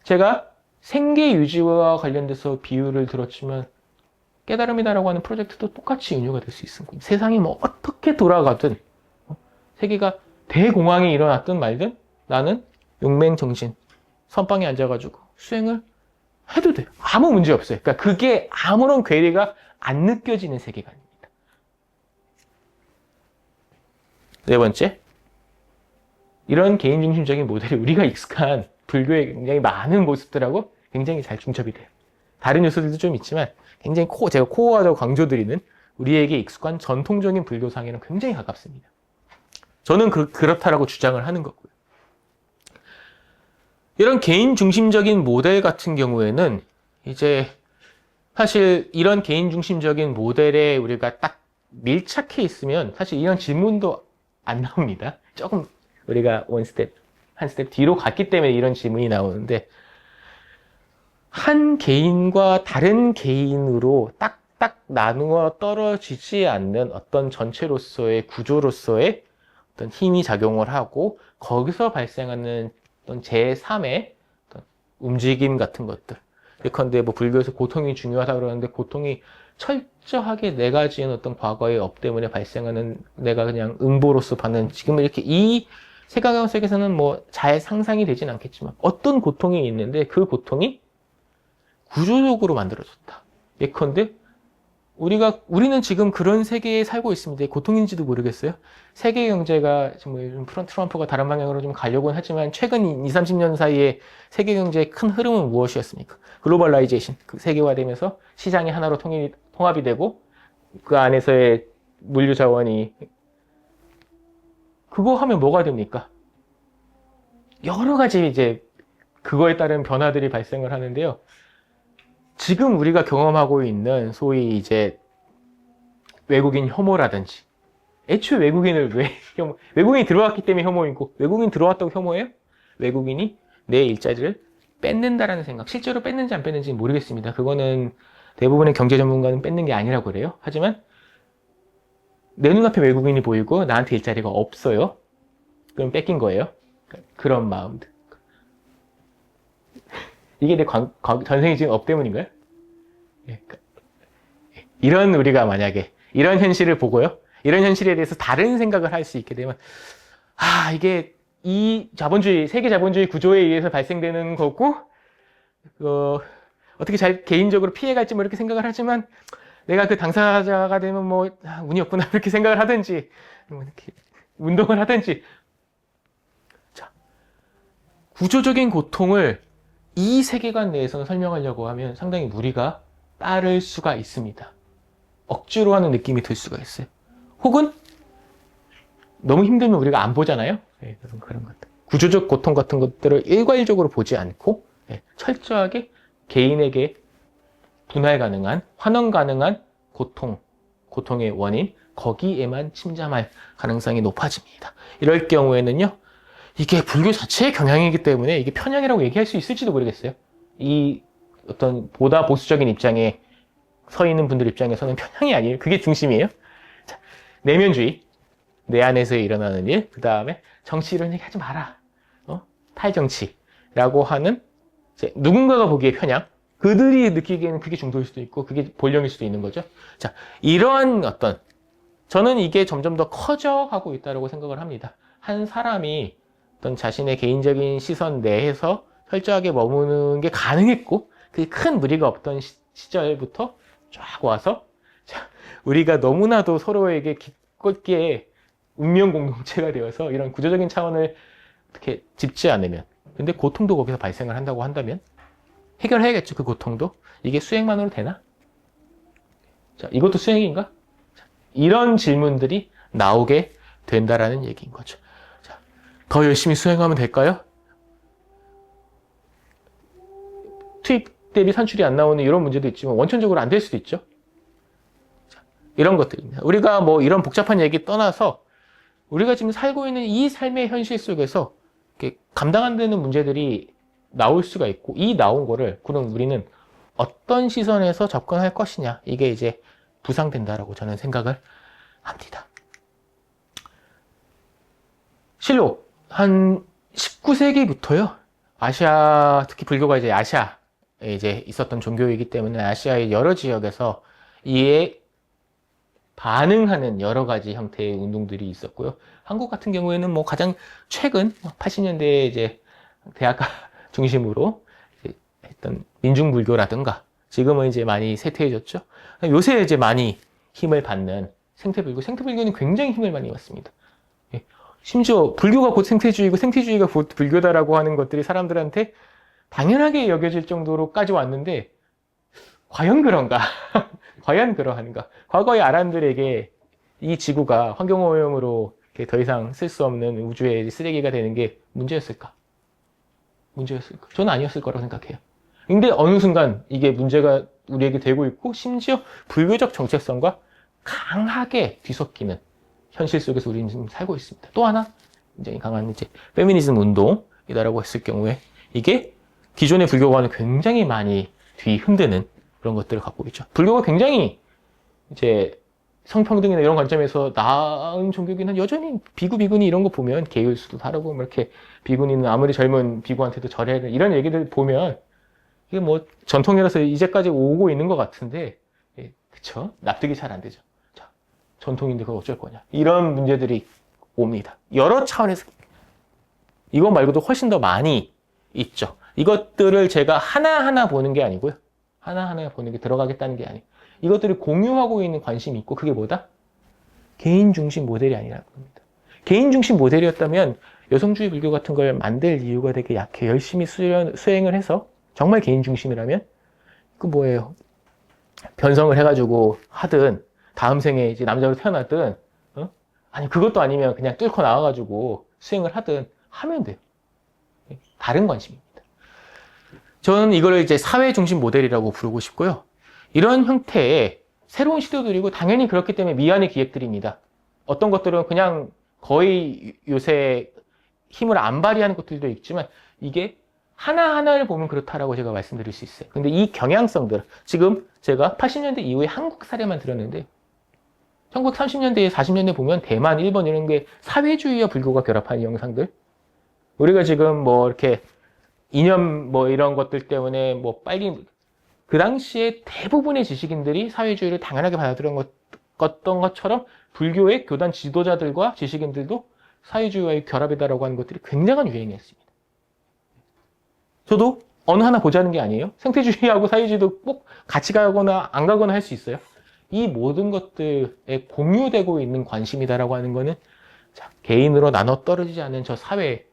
제가 생계 유지와 관련돼서 비유를 들었지만 깨달음이다라고 하는 프로젝트도 똑같이 은유가 될 수 있습니다. 세상이 어떻게 돌아가든 세계가 대공황이 일어났든 말든 나는 용맹정신 선방에 앉아가지고 수행을 해도 돼요. 아무 문제 없어요. 그러니까 그게 아무런 괴리가 안 느껴지는 세계관입니다. 네 번째, 이런 개인중심적인 모델이 우리가 익숙한 불교의 굉장히 많은 모습들하고 굉장히 잘 중첩이 돼요. 다른 요소들도 좀 있지만 굉장히 제가 코어하자고 강조드리는 우리에게 익숙한 전통적인 불교상에는 굉장히 가깝습니다. 저는 그렇다라고 주장을 하는 거고요. 이런 개인 중심적인 모델 같은 경우에는 이제 사실 이런 개인 중심적인 모델에 우리가 딱 밀착해 있으면 사실 이런 질문도 안 나옵니다. 조금 우리가 한 스텝 뒤로 갔기 때문에 이런 질문이 나오는데, 한 개인과 다른 개인으로 딱딱 나누어 떨어지지 않는 어떤 전체로서의 구조로서의 어떤 힘이 작용을 하고, 거기서 발생하는 어떤 제3의 어떤 움직임 같은 것들. 예컨대 뭐 불교에서 고통이 중요하다고 그러는데, 고통이 철저하게 내가 지은 어떤 과거의 업 때문에 발생하는, 내가 그냥 응보로서 받는, 지금 이렇게 이 세가경 속에서는 뭐 잘 상상이 되진 않겠지만 어떤 고통이 있는데 그 고통이 구조적으로 만들어졌다. 예컨대 우리는 지금 그런 세계에 살고 있습니다. 고통인지도 모르겠어요. 세계 경제가 지금 요즘 트럼프가 다른 방향으로 좀 가려고는 하지만 최근 2, 30년 사이에 세계 경제의 큰 흐름은 무엇이었습니까? 글로벌라이제이션, 그 세계화되면서 시장이 하나로 통합이 되고 그 안에서의 물류 자원이, 그거 하면 뭐가 됩니까? 여러 가지 이제 그거에 따른 변화들이 발생을 하는데요. 지금 우리가 경험하고 있는 소위 이제 외국인 혐오라든지, 애초에 외국인을 외국인이 들어왔기 때문에 혐오이고, 외국인 들어왔다고 혐오해요? 외국인이 내 일자리를 뺏는다라는 생각, 실제로 뺏는지 안 뺏는지는 모르겠습니다. 그거는 대부분의 경제 전문가는 뺏는 게 아니라고 그래요. 하지만 내 눈앞에 외국인이 보이고 나한테 일자리가 없어요. 그럼 뺏긴 거예요. 그런 마음들. 이게 내 전생이 지금 업 때문인가요? 이런 우리가 만약에 이런 현실을 보고요, 이런 현실에 대해서 다른 생각을 할 수 있게 되면, 이게 이 자본주의, 세계 자본주의 구조에 의해서 발생되는 거고, 어떻게 잘 개인적으로 피해갈지 뭐 이렇게 생각을 하지만, 내가 그 당사자가 되면 뭐 운이 없구나 이렇게 생각을 하든지, 뭐 이렇게 운동을 하든지. 자, 구조적인 고통을 이 세계관 내에서는 설명하려고 하면 상당히 무리가 따를 수가 있습니다. 억지로 하는 느낌이 들 수가 있어요. 혹은 너무 힘들면 우리가 안 보잖아요. 네, 그런 것들. 구조적 고통 같은 것들을 일괄적으로 보지 않고, 네, 철저하게 개인에게 분할 가능한, 환원 가능한 고통의 원인, 거기에만 침잠할 가능성이 높아집니다. 이럴 경우에는요, 이게 불교 자체의 경향이기 때문에 이게 편향이라고 얘기할 수 있을지도 모르겠어요. 이 어떤 보다 보수적인 입장에 서 있는 분들 입장에서는 편향이 아니에요. 그게 중심이에요. 자, 내면주의, 내 안에서 일어나는 일, 그 다음에 정치 이런 얘기 하지 마라. 탈정치라고 하는, 이제 누군가가 보기에 편향, 그들이 느끼기에는 그게 중도일 수도 있고 그게 본령일 수도 있는 거죠. 자, 이러한 저는 이게 점점 더 커져가고 있다고 생각을 합니다. 한 사람이 어떤 자신의 개인적인 시선 내에서 철저하게 머무는 게 가능했고, 그게 큰 무리가 없던 시절부터 쫙 와서, 자, 우리가 너무나도 서로에게 깊게 운명 공동체가 되어서 이런 구조적인 차원을 어떻게 짚지 않으면, 근데 고통도 거기서 발생을 한다고 한다면 해결해야겠죠. 그 고통도. 이게 수행만으로 되나? 자, 이것도 수행인가? 자, 이런 질문들이 나오게 된다라는 얘기인 거죠. 자, 더 열심히 수행하면 될까요? 투입 대비 산출이 안 나오는 이런 문제도 있지만 원천적으로 안 될 수도 있죠. 자, 이런 것들입니다. 우리가 뭐 이런 복잡한 얘기 떠나서 우리가 지금 살고 있는 이 삶의 현실 속에서 이렇게 감당 안 되는 문제들이 나올 수가 있고, 이 나온 거를 그럼 우리는 어떤 시선에서 접근할 것이냐, 이게 이제 부상된다라고 저는 생각을 합니다. 실록 한 19세기부터요 아시아, 특히 불교가 이제 아시아에 이제 있었던 종교이기 때문에 아시아의 여러 지역에서 이에 반응하는 여러 가지 형태의 운동들이 있었고요. 한국 같은 경우에는 뭐 가장 최근 80년대에 이제 대학가 중심으로 했던 민중불교라든가, 지금은 이제 많이 쇠퇴해졌죠. 요새 이제 많이 힘을 받는 생태불교는 굉장히 힘을 많이 받습니다. 심지어 불교가 곧 생태주의고 생태주의가 곧 불교다라고 하는 것들이 사람들한테 당연하게 여겨질 정도로까지 왔는데, 과연 그런가? 과연 그러한가? 과거의 아란들에게 이 지구가 환경오염으로 더 이상 쓸 수 없는 우주의 쓰레기가 되는 게 문제였을까? 문제였을까? 저는 아니었을 거라고 생각해요. 근데 어느 순간 이게 문제가 우리에게 되고 있고, 심지어 불교적 정체성과 강하게 뒤섞이는 현실 속에서 우리는 지금 살고 있습니다. 또 하나 굉장히 강한 이제 페미니즘 운동이다라고 했을 경우에 이게 기존의 불교와는 굉장히 많이 뒤흔드는 그런 것들을 갖고 있죠. 불교가 굉장히 이제 성평등이나 이런 관점에서 나은 종교긴 한 여전히 비구 비구니 이런 거 보면 계율수도 다르고 뭐 이렇게 비구니는 아무리 젊은 비구한테도 절해를 이런 얘기들 보면 이게 뭐 전통이라서 이제까지 오고 있는 것 같은데 그쵸? 납득이 잘 안 되죠. 자, 전통인데 그걸 어쩔 거냐 이런 문제들이 옵니다. 여러 차원에서 이거 말고도 훨씬 더 많이 있죠. 이것들을 제가 하나하나 보는 게 아니고요. 하나하나 보는 게 들어가겠다는 게 아니에요. 이것들을 공유하고 있는 관심이 있고 그게 뭐다? 개인 중심 모델이 아니라는 겁니다. 개인 중심 모델이었다면 여성주의 불교 같은 걸 만들 이유가 되게 약해. 열심히 수행을 해서 정말 개인 중심이라면 그 뭐예요? 변성을 해가지고 하든 다음 생에 이제 남자로 태어나든 아니 그것도 아니면 그냥 뚫고 나와가지고 수행을 하든 하면 돼요. 다른 관심입니다. 저는 이걸 이제 사회 중심 모델이라고 부르고 싶고요. 이런 형태의 새로운 시도들이고 당연히 그렇기 때문에 미완의 기획들입니다. 어떤 것들은 그냥 거의 요새 힘을 안 발휘하는 것들도 있지만 이게 하나하나를 보면 그렇다라고 제가 말씀드릴 수 있어요. 근데 이 경향성들, 지금 제가 80년대 이후에 한국 사례만 들었는데 1930년대, 40년대 보면 대만, 일본 이런 게 사회주의와 불교가 결합한 영상들. 우리가 지금 뭐 이렇게 이념 뭐 이런 것들 때문에 뭐 빨리 그 당시에 대부분의 지식인들이 사회주의를 당연하게 받아들였던 것처럼 불교의 교단 지도자들과 지식인들도 사회주의와의 결합이다라고 하는 것들이 굉장한 유행이었습니다. 저도 어느 하나 보자는 게 아니에요. 생태주의하고 사회주의도 꼭 같이 가거나 안 가거나 할 수 있어요. 이 모든 것들에 공유되고 있는 관심이다라고 하는 거는 자, 개인으로 나눠 떨어지지 않는 저 사회,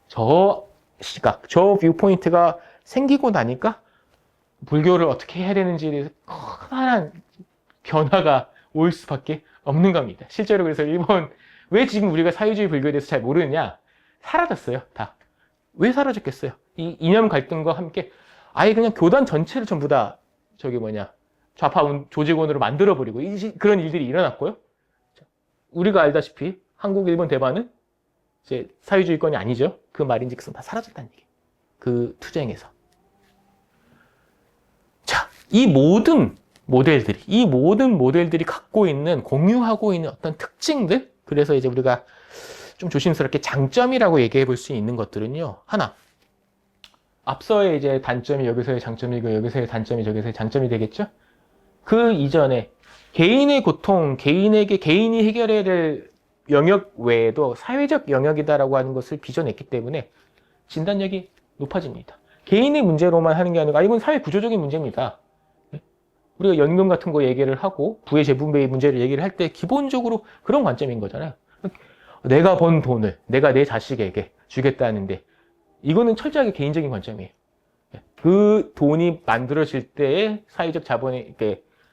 저 시각, 저 뷰포인트가 생기고 나니까 불교를 어떻게 해야 되는지에 대해서 커다란 변화가 올 수밖에 없는 겁니다. 실제로 그래서 일본, 왜 지금 우리가 사회주의 불교에 대해서 잘 모르느냐? 사라졌어요, 다. 왜 사라졌겠어요? 이 이념 갈등과 함께 아예 그냥 교단 전체를 전부 다 좌파 조직원으로 만들어버리고 그런 일들이 일어났고요. 우리가 알다시피 한국, 일본, 대만은 이제 사회주의권이 아니죠. 그 말인즉슨 다 사라졌다는 얘기예요. 그 투쟁에서. 자, 이 모든 모델들이 갖고 있는, 공유하고 있는 어떤 특징들, 그래서 이제 우리가 좀 조심스럽게 장점이라고 얘기해 볼 수 있는 것들은요. 하나, 앞서의 이제 단점이 여기서의 장점이고 여기서의 단점이 저기서의 장점이 되겠죠? 그 이전에 개인의 고통, 개인이 해결해야 될 영역 외에도 사회적 영역이다라고 하는 것을 빚어냈기 때문에 진단력이 높아집니다. 개인의 문제로만 하는 게 아니고 이건 사회 구조적인 문제입니다. 우리가 연금 같은 거 얘기를 하고 부의 재분배의 문제를 얘기를 할 때 기본적으로 그런 관점인 거잖아요. 내가 번 돈을 내가 내 자식에게 주겠다는데 이거는 철저하게 개인적인 관점이에요. 그 돈이 만들어질 때의 사회적 자본의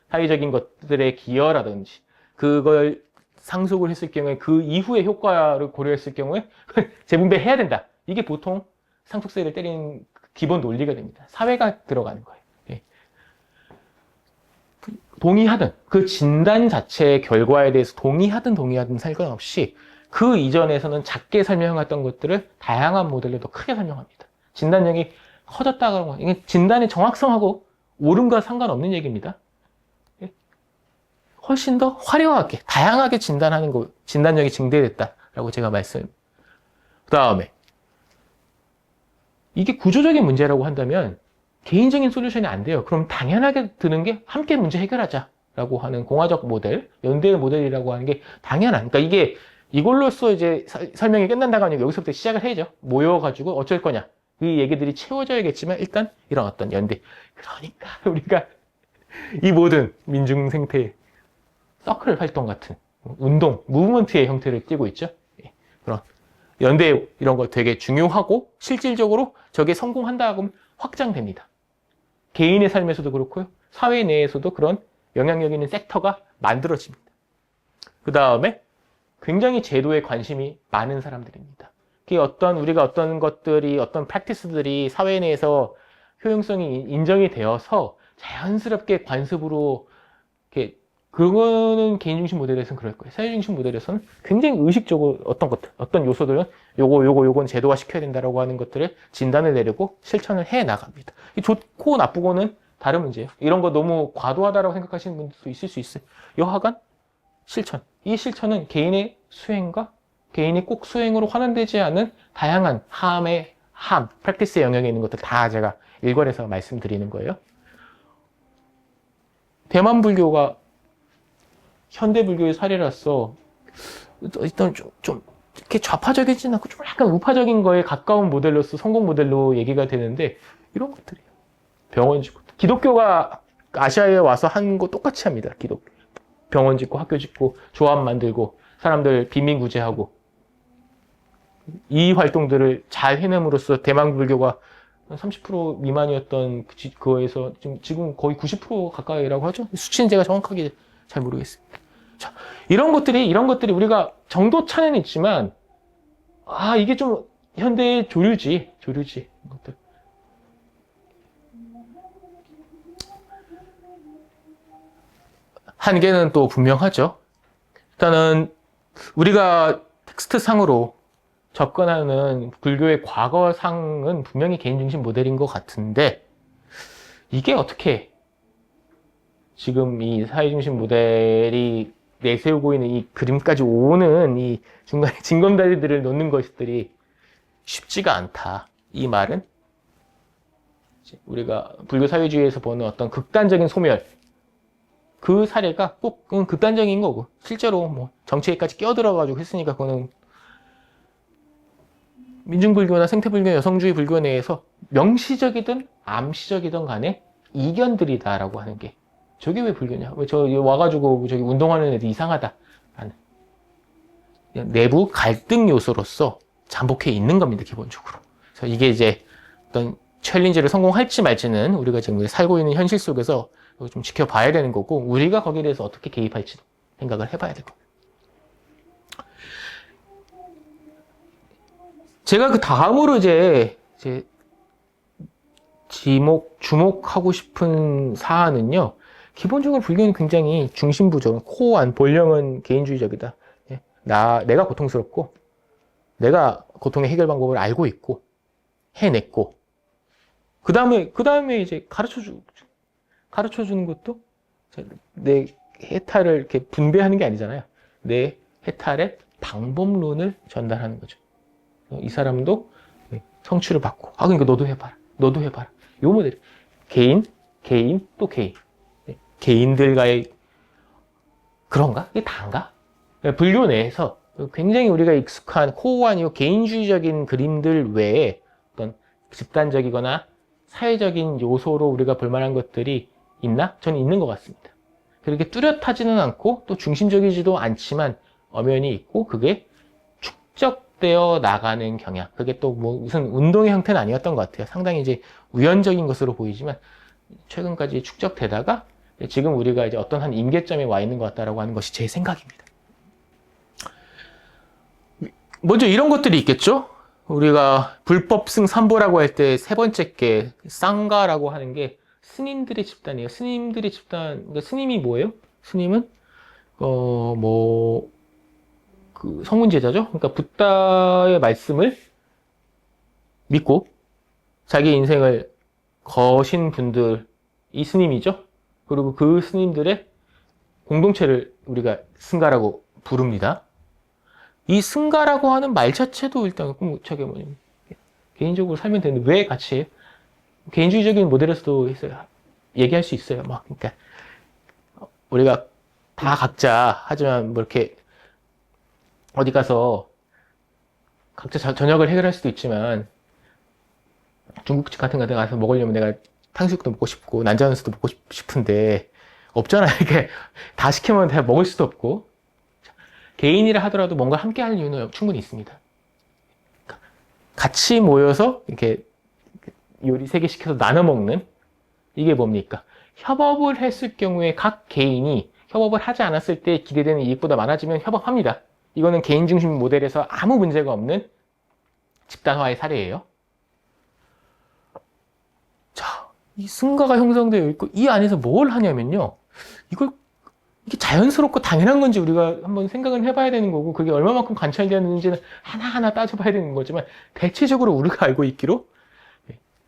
사회적인 것들의 기여라든지 그걸 상속을 했을 경우에 그 이후의 효과를 고려했을 경우에 재분배해야 된다. 이게 보통 상속세를 때리는 기본 논리가 됩니다. 사회가 들어가는 거예요. 동의하든 그 진단 자체의 결과에 대해서 동의하든 상관없이 그 이전에서는 작게 설명했던 것들을 다양한 모델로 더 크게 설명합니다. 진단력이 커졌다는 거. 이게 진단의 정확성하고 옳음과 상관없는 얘기입니다. 훨씬 더 화려하게, 다양하게 진단하는 거, 진단력이 증대됐다라고 제가 그 다음에 이게 구조적인 문제라고 한다면 개인적인 솔루션이 안 돼요. 그럼 당연하게 드는 게 함께 문제 해결하자라고 하는 공화적 모델, 연대의 모델이라고 하는 게 당연한. 그러니까 이게 이걸로써 이제 설명이 끝난다고 하니까 여기서부터 시작을 해야죠. 모여가지고 어쩔 거냐. 이 얘기들이 채워져야겠지만 일단 이런 어떤 연대. 그러니까 우리가 이 모든 민중 생태 서클 활동 같은 운동, 무브먼트의 형태를 띠고 있죠. 그런 연대 이런 거 되게 중요하고 실질적으로 저게 성공한다 하면 확장됩니다. 개인의 삶에서도 그렇고요. 사회 내에서도 그런 영향력 있는 섹터가 만들어집니다. 그 다음에 굉장히 제도에 관심이 많은 사람들입니다. 우리가 어떤 것들이, 어떤 프랙티스들이 사회 내에서 효용성이 인정이 되어서 자연스럽게 관습으로, 이렇게, 그거는 개인중심 모델에서는 그럴 거예요. 사회중심 모델에서는 굉장히 의식적으로 어떤 요소들은 요건 제도화 시켜야 된다라고 하는 것들을 진단을 내리고 실천을 해 나갑니다. 좋고 나쁘고는 다른 문제예요. 이런 거 너무 과도하다라고 생각하시는 분들도 있을 수 있어요. 여하간 실천. 이 실천은 개인의 수행과 개인이 꼭 수행으로 환원되지 않은 다양한 프랙티스의 영역에 있는 것들 다 제가 일괄해서 말씀드리는 거예요. 대만 불교가 현대 불교의 사례라서 일단 좀 이렇게 좌파적이진 않고 좀 약간 우파적인 거에 가까운 모델로서 성공 모델로 얘기가 되는데 이런 것들이에요. 병원 짓고 기독교가 아시아에 와서 한 거 똑같이 합니다. 병원 짓고 학교 짓고 조합 만들고 사람들 빈민 구제하고 이 활동들을 잘 해냄으로써 대만 불교가 30% 미만이었던 그거에서 지금 거의 90% 가까이라고 하죠. 수치는 제가 정확하게 잘 모르겠습니다. 자, 이런 것들이 우리가 정도 차이는 있지만 이게 좀 현대의 조류지 이것들. 한계는 또 분명하죠. 일단은 우리가 텍스트 상으로 접근하는 불교의 과거상은 분명히 개인중심 모델인 것 같은데 이게 어떻게 지금 이 사회중심 모델이 내세우고 있는 이 그림까지 오는 이 중간에 징검다리들을 놓는 것들이 쉽지가 않다. 이 말은 우리가 불교 사회주의에서 보는 어떤 극단적인 소멸 그 사례가 꼭 극단적인 거고 실제로 뭐 정치에까지 끼어들어가지고 했으니까 그거는 민중불교나 생태불교, 여성주의 불교 내에서 명시적이든 암시적이든 간에 이견들이다라고 하는 게 저게 왜 불교냐? 왜 저 와가지고 저기 운동하는 애들 이상하다? 라는 내부 갈등 요소로서 잠복해 있는 겁니다, 기본적으로. 그래서 이게 이제 어떤 챌린지를 성공할지 말지는 우리가 지금 살고 있는 현실 속에서 좀 지켜봐야 되는 거고 우리가 거기에 대해서 어떻게 개입할지 생각을 해봐야 될 겁니다. 제가 그 다음으로 이제 주목하고 싶은 사안은요. 기본적으로 불교는 굉장히 중심부죠. 코어한 본령은 개인주의적이다. 내가 고통스럽고 내가 고통의 해결 방법을 알고 있고 해냈고 그 다음에 이제 가르쳐 주는 것도 내 해탈을 이렇게 분배하는 게 아니잖아요. 내 해탈의 방법론을 전달하는 거죠. 이 사람도 성취를 받고 그러니까 너도 해봐라. 요 모델 개인 또 개인 개인들과의 그런가? 이게 다인가? 불교 내에서 굉장히 우리가 익숙한 코어한 이 개인주의적인 그림들 외에 어떤 집단적이거나 사회적인 요소로 우리가 볼만한 것들이 있나? 저는 있는 것 같습니다. 그렇게 뚜렷하지는 않고 또 중심적이지도 않지만 엄연히 있고 그게 축적되어 나가는 경향. 그게 또 뭐 무슨 운동의 형태는 아니었던 것 같아요. 상당히 이제 우연적인 것으로 보이지만 최근까지 축적되다가 지금 우리가 이제 어떤 한 임계점에 와 있는 것 같다라고 하는 것이 제 생각입니다. 먼저 이런 것들이 있겠죠? 우리가 불법승 삼보라고 할 때 세 번째 게 쌍가라고 하는 게 스님들의 집단이에요. 스님들의 집단, 그러니까 스님이 뭐예요? 스님은 그 성문제자죠. 그러니까 붓다의 말씀을 믿고 자기 인생을 거신 분들이 스님이죠. 그리고 그 스님들의 공동체를 우리가 승가라고 부릅니다. 이 승가라고 하는 말 자체도 일단 저게 뭐냐면 개인적으로 살면 되는데 왜 같이 해요? 개인주의적인 모델에서도 있어요. 얘기할 수 있어요. 그러니까 우리가 다 각자 하지만 뭐 이렇게 어디 가서 각자 저녁을 해결할 수도 있지만 중국집 같은 데 가서 먹으려면 내가 탕수육도 먹고 싶고 난자는수도 먹고 싶은데 없잖아요. 이게 다 시키면 다 먹을 수도 없고 개인이라 하더라도 뭔가 함께 할 이유는 충분히 있습니다. 같이 모여서 이렇게 요리 3개 시켜서 나눠 먹는 이게 뭡니까? 협업을 했을 경우에 각 개인이 협업을 하지 않았을 때 기대되는 이익보다 많아지면 협업합니다. 이거는 개인 중심 모델에서 아무 문제가 없는 집단화의 사례예요. 자, 이 승가가 형성되어 있고 이 안에서 뭘 하냐면요. 이게 자연스럽고 당연한 건지 우리가 한번 생각을 해봐야 되는 거고 그게 얼마만큼 관찰되었는지는 하나하나 따져봐야 되는 거지만 대체적으로 우리가 알고 있기로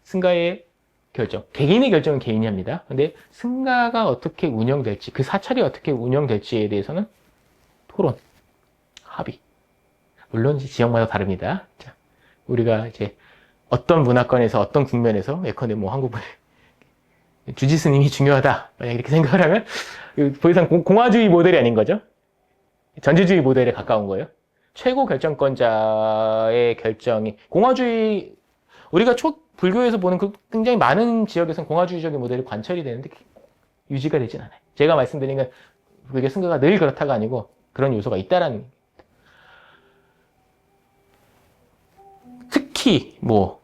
승가의 결정, 개인의 결정은 개인이 합니다. 근데 승가가 어떻게 운영될지, 그 사찰이 어떻게 운영될지에 대해서는 토론, 합의. 물론 지역마다 다릅니다. 자, 우리가 이제 어떤 문화권에서 어떤 국면에서 예컨대 뭐 한국 주지스님이 중요하다 만약 이렇게 생각을 하면 더 이상 공화주의 모델이 아닌 거죠. 전지주의 모델에 가까운 거예요. 최고 결정권자의 결정이 공화주의 우리가 불교에서 보는 그 굉장히 많은 지역에서는 공화주의적인 모델이 관철이 되는데 유지가 되진 않아요. 제가 말씀드린 건 불교 승가가 늘 그렇다가 아니고 그런 요소가 있다라는. 특히 뭐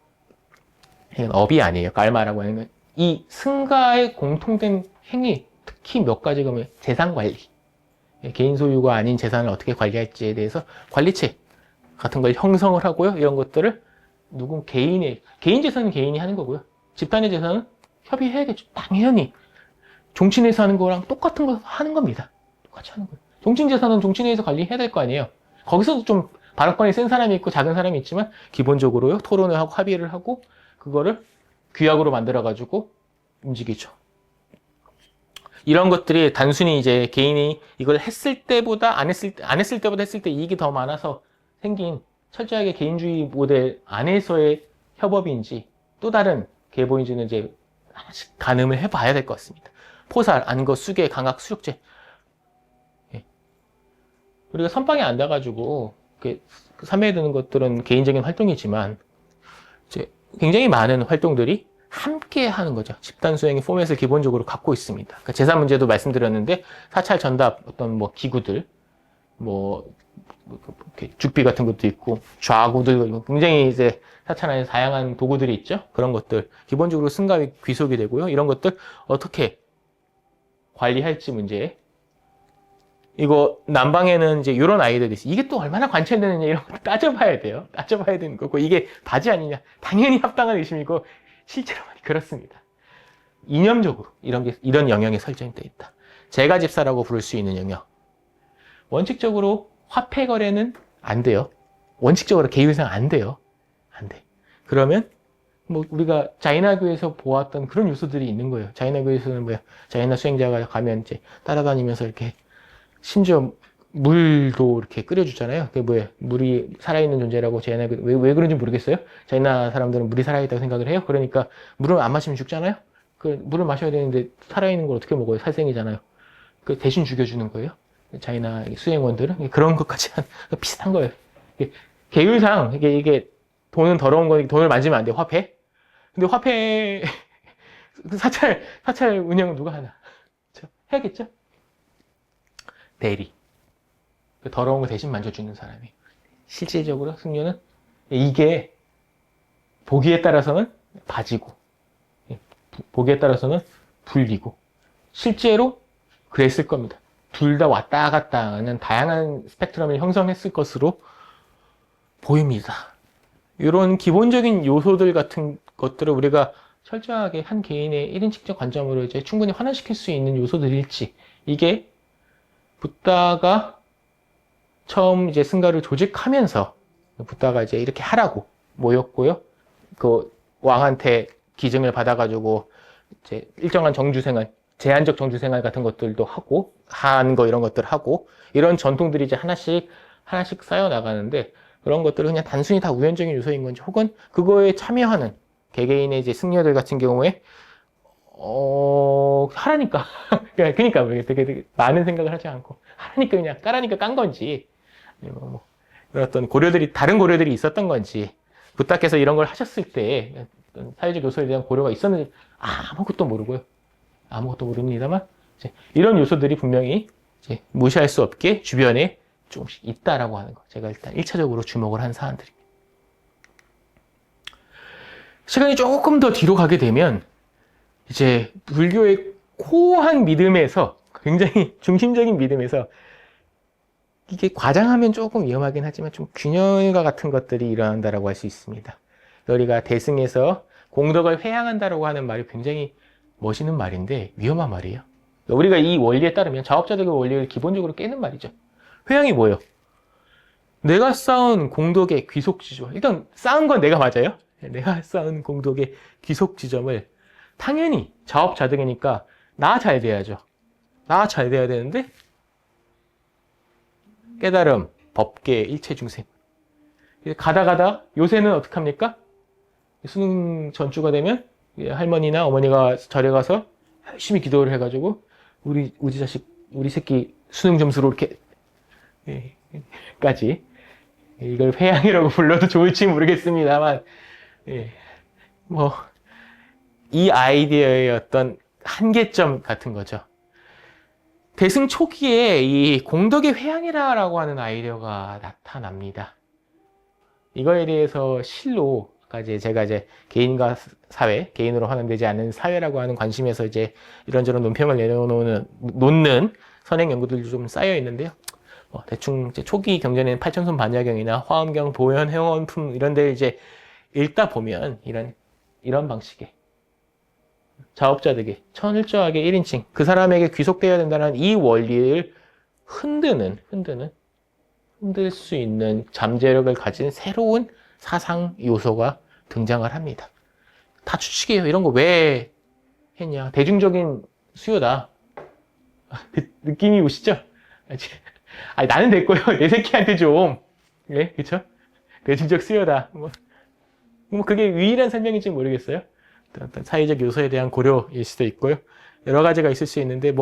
이건 업이 아니에요. 깔마라고 하는 건 이 승가의 공통된 행위 특히 몇 가지가 뭐 재산 관리, 개인 소유가 아닌 재산을 어떻게 관리할지에 대해서 관리책 같은 걸 형성을 하고요. 이런 것들을 개인 재산은 개인이 하는 거고요. 집단의 재산은 협의해야겠죠. 당연히 종친회에서 하는 거랑 똑같은 거 하는 겁니다. 똑같이 하는 거예요. 종친 재산은 종친회에서 관리해야 될 거 아니에요. 거기서도 좀 발언권이 센 사람이 있고 작은 사람이 있지만 기본적으로요. 토론을 하고 합의를 하고 그거를 규약으로 만들어가지고 움직이죠. 이런 것들이 단순히 이제 개인이 이걸 했을 때보다 안 했을 때보다 했을 때 이익이 더 많아서 생긴 철저하게 개인주의 모델 안에서의 협업인지 또 다른 계보인지는 이제 하나씩 가늠을 해봐야 될 것 같습니다. 포살, 안거, 수계, 강학, 수욕제. 우리가 선방에 앉아가지고 삼매에 드는 것들은 개인적인 활동이지만 이제 굉장히 많은 활동들이 함께 하는 거죠. 집단 수행의 포맷을 기본적으로 갖고 있습니다. 그러니까 제사 문제도 말씀드렸는데 사찰 전답 어떤 뭐 기구들, 뭐 이렇게 죽비 같은 것도 있고 좌구들 굉장히 이제 사찰 안에 다양한 도구들이 있죠. 그런 것들 기본적으로 승가에 귀속이 되고요. 이런 것들 어떻게 관리할지 문제. 이거 남방에는 이제 이런 아이들이 있어요. 이게 또 얼마나 관찰되느냐 이런 거 따져봐야 돼요. 따져봐야 되는 거고 이게 바지 아니냐 당연히 합당한 의심이고 실제로 많이 그렇습니다. 이념적으로 이런 영역에 설정되어 있다. 재가집사라고 부를 수 있는 영역. 원칙적으로 화폐 거래는 안 돼요. 원칙적으로 개유상 안 돼요. 안 돼. 그러면 뭐 우리가 자이나교에서 보았던 그런 요소들이 있는 거예요. 자이나교에서는 뭐야? 자이나 수행자가 가면 이제 따라다니면서 이렇게 심지어 물도 이렇게 끓여주잖아요. 그게 뭐예요? 물이 살아있는 존재라고 자이나교 왜 그런지 모르겠어요. 자이나 사람들은 물이 살아있다고 생각을 해요. 그러니까 물을 안 마시면 죽잖아요. 그 물을 마셔야 되는데 살아있는 걸 어떻게 먹어요? 살생이잖아요. 그 대신 죽여주는 거예요. 자이나 수행원들은 그런 것까지 비슷한 거예요. 계율상 이게 돈은 더러운 거니까 돈을 만지면 안 돼요. 화폐. 근데 화폐 사찰 운영은 누가 하나? 그렇죠? 해야겠죠? 대리. 더러운 거 대신 만져주는 사람이. 실질적으로 승려는 이게 보기에 따라서는 바지고 보기에 따라서는 불리고 실제로 그랬을 겁니다. 둘 다 왔다 갔다 하는 다양한 스펙트럼을 형성했을 것으로 보입니다. 이런 기본적인 요소들 같은 것들을 우리가 철저하게 한 개인의 1인칭적 관점으로 이제 충분히 환원시킬 수 있는 요소들일지, 이게 붓다가 처음 이제 승가를 조직하면서 붓다가 이제 이렇게 하라고 모였고요. 그 왕한테 기증을 받아가지고 이제 일정한 정주생활, 제한적 정주생활 같은 것들도 하고, 한 거 이런 것들 하고, 이런 전통들이 이제 하나씩 쌓여 나가는데, 그런 것들은 그냥 단순히 다 우연적인 요소인 건지, 혹은 그거에 참여하는 개개인의 이제 승려들 같은 경우에, 하라니까. 그러니까 되게 많은 생각을 하지 않고, 하라니까 그냥 까라니까 깐 건지, 뭐, 어떤 다른 고려들이 있었던 건지, 붓다께서 이런 걸 하셨을 때, 어떤 사회적 요소에 대한 고려가 있었는지, 아무것도 모르고요. 아무것도 모릅니다만, 이런 요소들이 분명히 이제 무시할 수 없게 주변에 조금씩 있다라고 하는 거. 제가 일단 1차적으로 주목을 한 사안들입니다. 시간이 조금 더 뒤로 가게 되면, 이제 불교의 코어한 믿음에서, 굉장히 중심적인 믿음에서 이게 과장하면 조금 위험하긴 하지만 좀 균열과 같은 것들이 일어난다라고 할 수 있습니다. 우리가 대승에서 공덕을 회양한다라고 하는 말이 굉장히 멋있는 말인데 위험한 말이에요. 우리가 이 원리에 따르면 자업자득의 원리를 기본적으로 깨는 말이죠. 회양이 뭐예요? 내가 쌓은 공덕의 귀속지점. 일단 쌓은 건 내가 맞아요. 내가 쌓은 공덕의 귀속지점을 당연히 자업자득이니까 나 잘 돼야죠. 나 잘 돼야 되는데 깨달음, 법계, 일체중생. 가다 요새는 어떻게 합니까? 수능 전주가 되면 할머니나 어머니가 절에 가서 열심히 기도를 해가지고 우리 자식, 우리 새끼 수능 점수로 이렇게 까지 이걸 회양이라고 불러도 좋을지 모르겠습니다만 뭐 이 아이디어의 어떤 한계점 같은 거죠. 대승 초기에 이 공덕의 회양이라고 하는 아이디어가 나타납니다. 이거에 대해서 실로 제가 개인과 사회, 개인으로 환원되지 않는 사회라고 하는 관심에서 이런저런 논평을 놓는 선행 연구들도 좀 쌓여 있는데요. 대충 초기 경전에는 팔천손 반야경이나 화엄경, 보현, 회원품 이런 데 읽다 보면 이런 방식의 자업자득의 천일조하게 1인칭 그 사람에게 귀속되어야 된다는 이 원리를 흔들 수 있는 잠재력을 가진 새로운 사상 요소가 등장을 합니다. 다 추측이에요. 이런 거 왜 했냐. 대중적인 수요다. 느낌이 오시죠? 아니, 나는 됐고요. 내 새끼한테 좀. 예, 그쵸? 대중적 수요다. 뭐 그게 유일한 설명인지 모르겠어요. 어떤 사회적 요소에 대한 고려일 수도 있고요. 여러 가지가 있을 수 있는데,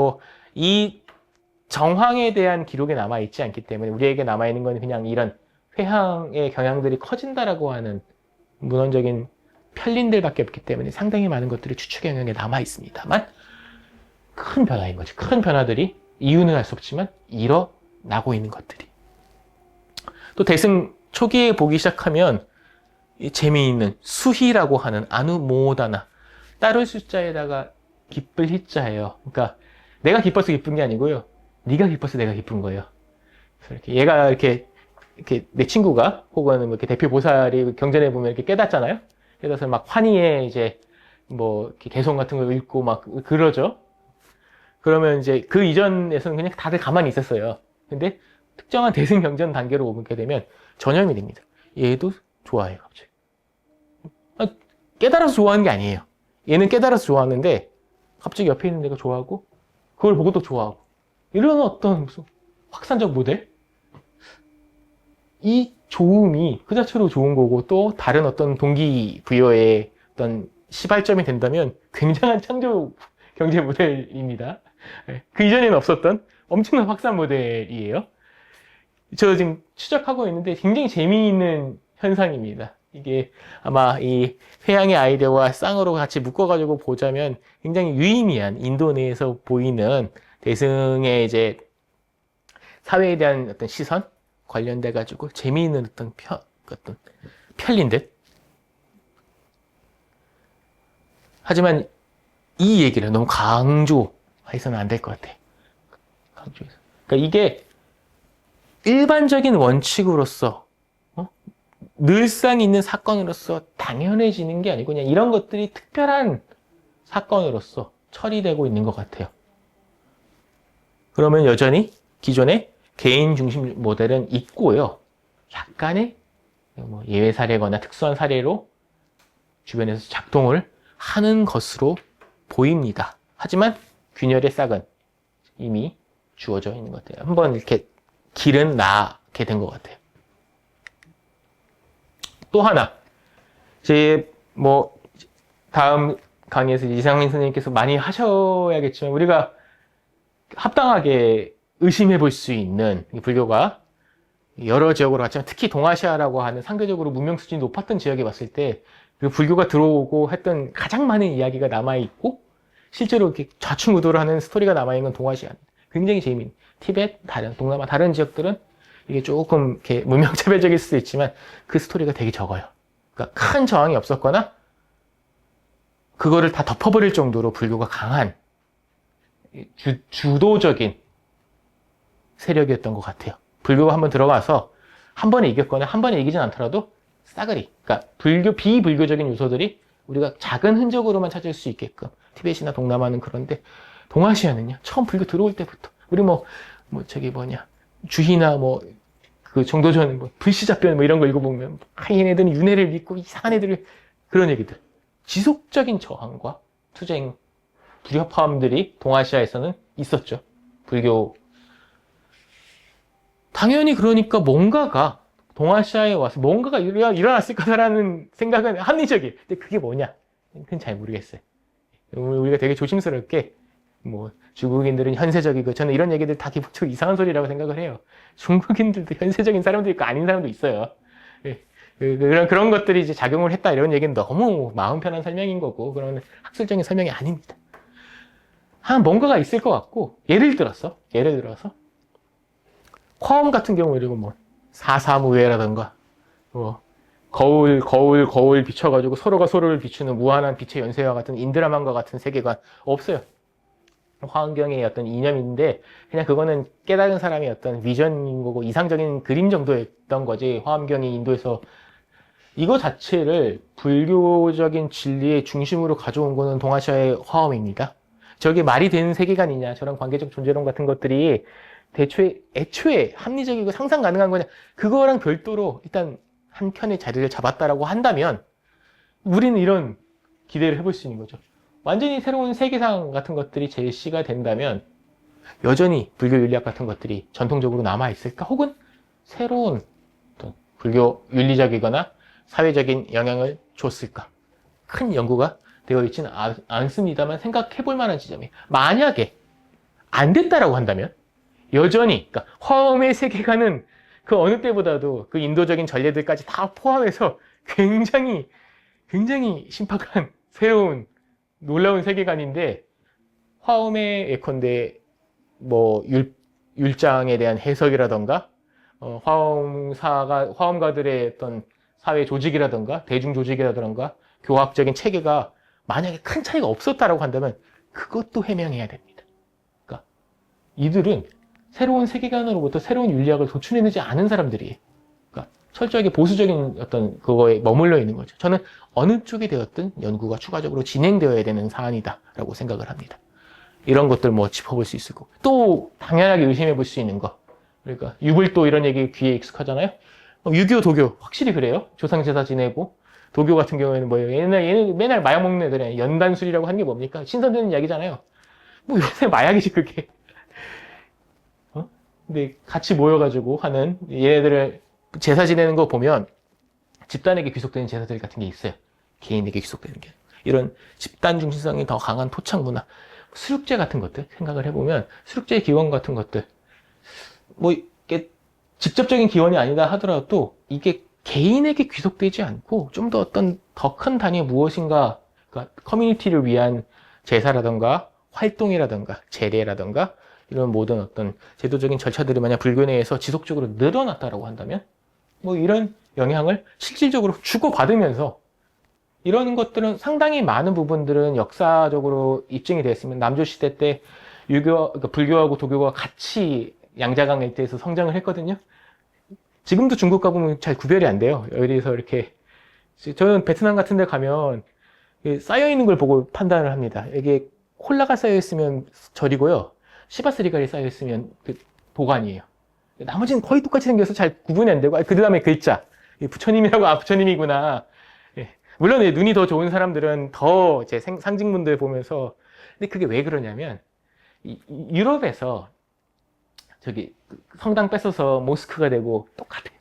이 정황에 대한 기록이 남아있지 않기 때문에 우리에게 남아있는 건 그냥 이런 회항의 경향들이 커진다라고 하는 문헌적인 편린들밖에 없기 때문에 상당히 많은 것들이 추측 영역에 남아있습니다만 큰 변화인 거죠. 큰 변화들이 이유는 알 수 없지만 일어나고 있는 것들이. 또 대승 초기에 보기 시작하면 재미있는 수희라고 하는 아누모다나 따를 숫자에다가 기쁠 희자예요. 그러니까 내가 기뻐서 기쁜 게 아니고요. 네가 기뻐서 내가 기쁜 거예요. 그래서 얘가 이렇게 내 친구가 혹은 이렇게 대표 보살이 경전에 보면 이렇게 깨닫잖아요. 깨닫서 막 환희에 이렇게 개성 같은 거 읽고 막 그러죠. 그러면 그 이전에서는 그냥 다들 가만히 있었어요. 근데 특정한 대승 경전 단계로 오게 되면 전염이 얘도 좋아해요, 갑자기. 깨달아서 좋아하는 게 아니에요. 얘는 깨달아서 좋아하는데 갑자기 옆에 있는 애가 좋아하고 그걸 보고 또 좋아하고 이런 어떤 무슨 확산적 모델? 이 좋음이 그 자체로 좋은 거고 또 다른 어떤 동기부여의 어떤 시발점이 된다면 굉장한 창조 경제 모델입니다. 그 이전에는 없었던 엄청난 확산 모델이에요. 저 지금 추적하고 있는데 굉장히 재미있는 현상입니다. 이게 아마 이 회양의 아이디어와 쌍으로 같이 묶어가지고 보자면 굉장히 유의미한 인도 내에서 보이는 대승의 사회에 대한 어떤 시선 관련돼가지고 재미있는 어떤 편린듯. 하지만 이 얘기를 너무 강조해서는 안 될 것 같아. 강조해서. 그러니까 이게 일반적인 원칙으로서 늘상 있는 사건으로서 당연해지는 게 아니고 그냥 이런 것들이 특별한 사건으로서 처리되고 있는 것 같아요. 그러면 여전히 기존의 개인 중심 모델은 있고요. 약간의 예외 사례거나 특수한 사례로 주변에서 작동을 하는 것으로 보입니다. 하지만 균열의 싹은 이미 주어져 있는 것 같아요. 한번 이렇게 길은 나게 된 것 같아요. 또 하나, 다음 강의에서 이상민 선생님께서 많이 하셔야겠지만, 우리가 합당하게 의심해 볼 수 있는 불교가 여러 지역으로 갔지만 특히 동아시아라고 하는 상대적으로 문명 수준이 높았던 지역에 봤을 때 그 불교가 들어오고 했던 가장 많은 이야기가 남아있고 실제로 이렇게 좌충우돌을 하는 스토리가 남아있는 건 동아시아. 굉장히 재미있는. 티벳, 동남아 다른 지역들은 이게 조금 이렇게 문명차별적일 수도 있지만 그 스토리가 되게 적어요. 그러니까 큰 저항이 없었거나 그거를 다 덮어버릴 정도로 불교가 강한 주도적인 세력이었던 것 같아요. 불교가 한번 들어가서 한 번에 이겼거나 한 번에 이기진 않더라도 싸그리, 그러니까 비불교적인 요소들이 우리가 작은 흔적으로만 찾을 수 있게끔 티벳이나 동남아는 그런데 동아시아는요 처음 불교 들어올 때부터 우리 주희나 그 정도전 불시잡변 이런 거 읽어보면 얘네들은 윤회를 믿고 이상한 애들을 그런 얘기들 지속적인 저항과 투쟁 불협화음들이 동아시아에서는 있었죠. 불교 당연히 그러니까 뭔가가 동아시아에 와서 뭔가가 일어났을 거다라는 생각은 합리적이에요. 근데 그게 뭐냐? 그건 잘 모르겠어요. 우리가 되게 조심스럽게 중국인들은 현세적이고 저는 이런 얘기들 다 기본적으로 이상한 소리라고 생각을 해요. 중국인들도 현세적인 사람도 있고 아닌 사람도 있어요. 그런 것들이 이제 작용을 했다 이런 얘기는 너무 마음 편한 설명인 거고 그런 학술적인 설명이 아닙니다. 뭔가가 있을 것 같고 예를 들어서 화엄 같은 경우 그리고 사사무예라든가 거울 비춰가지고 서로가 서로를 비추는 무한한 빛의 연쇄와 같은 인드라만과 같은 세계관 없어요. 화엄경의 어떤 이념인데 그냥 그거는 깨달은 사람의 어떤 비전인 거고 이상적인 그림 정도였던 거지. 화엄경이 인도에서 이거 자체를 불교적인 진리의 중심으로 가져온 거는 동아시아의 화엄입니다. 저게 말이 되는 세계관이냐 저런 관계적 존재론 같은 것들이 애초에 합리적이고 상상 가능한 거냐 그거랑 별도로 일단 한 편의 자리를 잡았다라고 한다면 우리는 이런 기대를 해볼 수 있는 거죠. 완전히 새로운 세계상 같은 것들이 제시가 된다면 여전히 불교 윤리학 같은 것들이 전통적으로 남아있을까? 혹은 새로운 어떤 불교 윤리적이거나 사회적인 영향을 줬을까? 큰 연구가 되어 있지는 않습니다만 생각해 볼 만한 지점이 만약에 안 됐다라고 한다면 여전히 그러니까 화엄의 세계관은 그 어느 때보다도 그 인도적인 전례들까지 다 포함해서 굉장히 신박한 새로운 놀라운 세계관인데 화엄의 예컨대 율장에 대한 해석이라던가 화엄가들의 어떤 사회 조직이라던가 대중 조직이라던가 교학적인 체계가 만약에 큰 차이가 없었다라고 한다면 그것도 해명해야 됩니다. 그러니까 이들은 새로운 세계관으로부터 새로운 윤리학을 도출해내지 않은 사람들이에요. 그러니까 철저하게 보수적인 어떤 그거에 머물러 있는 거죠. 저는 어느 쪽이 되었든 연구가 추가적으로 진행되어야 되는 사안이다라고 생각을 합니다. 이런 것들 짚어볼 수 있을 거고 또 당연하게 의심해 볼 수 있는 거 그러니까 유불도 이런 얘기 귀에 익숙하잖아요. 유교 도교 확실히 그래요. 조상제사 지내고 도교 같은 경우에는 얘는 맨날 마약 먹는 애들이 연단술이라고 하는 게 뭡니까? 신선되는 이야기잖아요. 요새 마약이지 그게. 근데 같이 모여가지고 하는 얘네들을 제사 지내는 거 보면 집단에게 귀속되는 제사들 같은 게 있어요. 개인에게 귀속되는 게. 이런 집단 중심성이 더 강한 토착 문화. 수륙제 같은 것들 생각을 해보면 수륙제의 기원 같은 것들 이게 직접적인 기원이 아니다 하더라도 이게 개인에게 귀속되지 않고 좀 더 어떤 더 큰 단위의 무엇인가 그러니까 커뮤니티를 위한 제사라던가 활동이라던가 제례라던가 이런 모든 어떤 제도적인 절차들이 만약 불교 내에서 지속적으로 늘어났다라고 한다면 이런 영향을 실질적으로 주고받으면서 이런 것들은 상당히 많은 부분들은 역사적으로 입증이 되었으면 남조시대 때 그러니까 불교하고 도교가 같이 양자강 일대에서 성장을 했거든요. 지금도 중국 가보면 잘 구별이 안 돼요. 여기서 이렇게 저는 베트남 같은 데 가면 쌓여있는 걸 보고 판단을 합니다. 이게 콜라가 쌓여있으면 절이고요. 시바스리갈이 쌓여있으면 도관이에요. 나머지는 거의 똑같이 생겨서 잘 구분이 안 되고 그 다음에 글자 부처님이라고 부처님이구나. 물론 눈이 더 좋은 사람들은 더 이제 상징문들 보면서 근데 그게 왜 그러냐면 유럽에서 성당 뺏어서 모스크가 되고 똑같아요.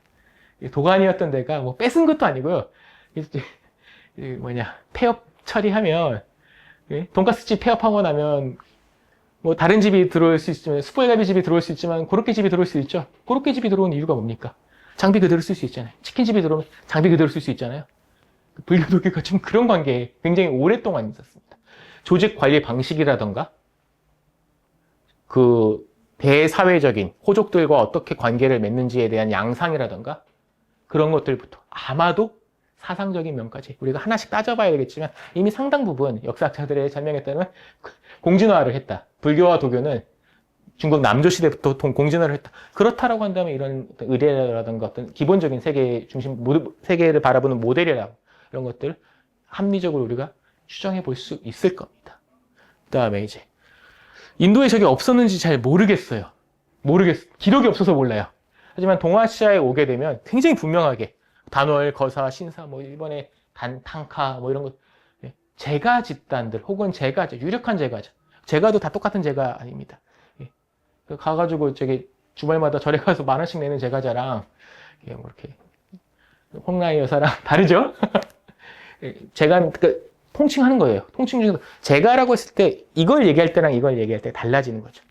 도관이었던 데가 뺏은 것도 아니고요. 폐업 처리하면 돈가스집 폐업하고 나면 다른 집이 들어올 수 있지만 숯불갈비 집이 들어올 수 있지만 고로케 집이 들어올 수 있죠. 고로케 집이 들어온 이유가 뭡니까? 장비 그대로 쓸 수 있잖아요. 치킨집이 들어오면 장비 그대로 쓸 수 있잖아요. 불교 도교가 좀 그런 관계에 굉장히 오랫동안 있었습니다. 조직 관리 방식이라던가 그 대사회적인 호족들과 어떻게 관계를 맺는지에 대한 양상이라던가 그런 것들부터 아마도 사상적인 면까지 우리가 하나씩 따져봐야 되겠지만 이미 상당 부분 역사학자들의 설명에 따르면 공진화를 했다. 불교와 도교는 중국 남조 시대부터 공진화를 했다. 그렇다라고 한다면 이런 어떤 의례라든가 어떤 기본적인 세계 중심, 세계를 바라보는 모델이라 이런 것들 합리적으로 우리가 추정해 볼 수 있을 겁니다. 그 다음에 이제 인도에 저게 없었는지 잘 모르겠어요. 기록이 없어서 몰라요. 하지만 동아시아에 오게 되면 굉장히 분명하게 단월, 거사, 신사, 뭐 일본의 탕카 뭐 이런 것, 제가 집단들 혹은 제가죠, 유력한 제가죠. 제가도 다 똑같은 제가 아닙니다. 가가지고 저기 주말마다 절에 가서 10,000원씩 내는 제가자랑 뭐 이렇게 홍라이 여사랑 다르죠? 제가 그 통칭하는 거예요. 통칭 중에서 제가라고 했을 때 이걸 얘기할 때랑 이걸 얘기할 때 달라지는 거죠.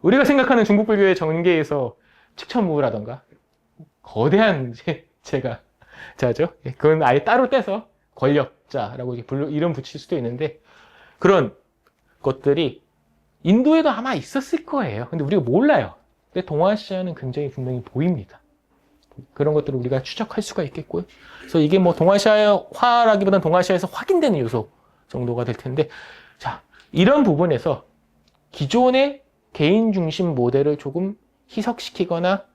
우리가 생각하는 중국 불교의 전계에서 칙천무라던가 거대한 제가 자죠. 그건 아예 따로 떼서 권력자라고 이름 붙일 수도 있는데 그런 것들이 인도에도 아마 있었을 거예요. 근데 우리가 몰라요. 근데 동아시아는 굉장히 분명히 보입니다. 그런 것들을 우리가 추적할 수가 있겠고요. 그래서 이게 뭐 동아시아화라기보다는 동아시아에서 확인되는 요소 정도가 될 텐데, 자, 이런 부분에서 기존의 개인 중심 모델을 조금 희석시키거나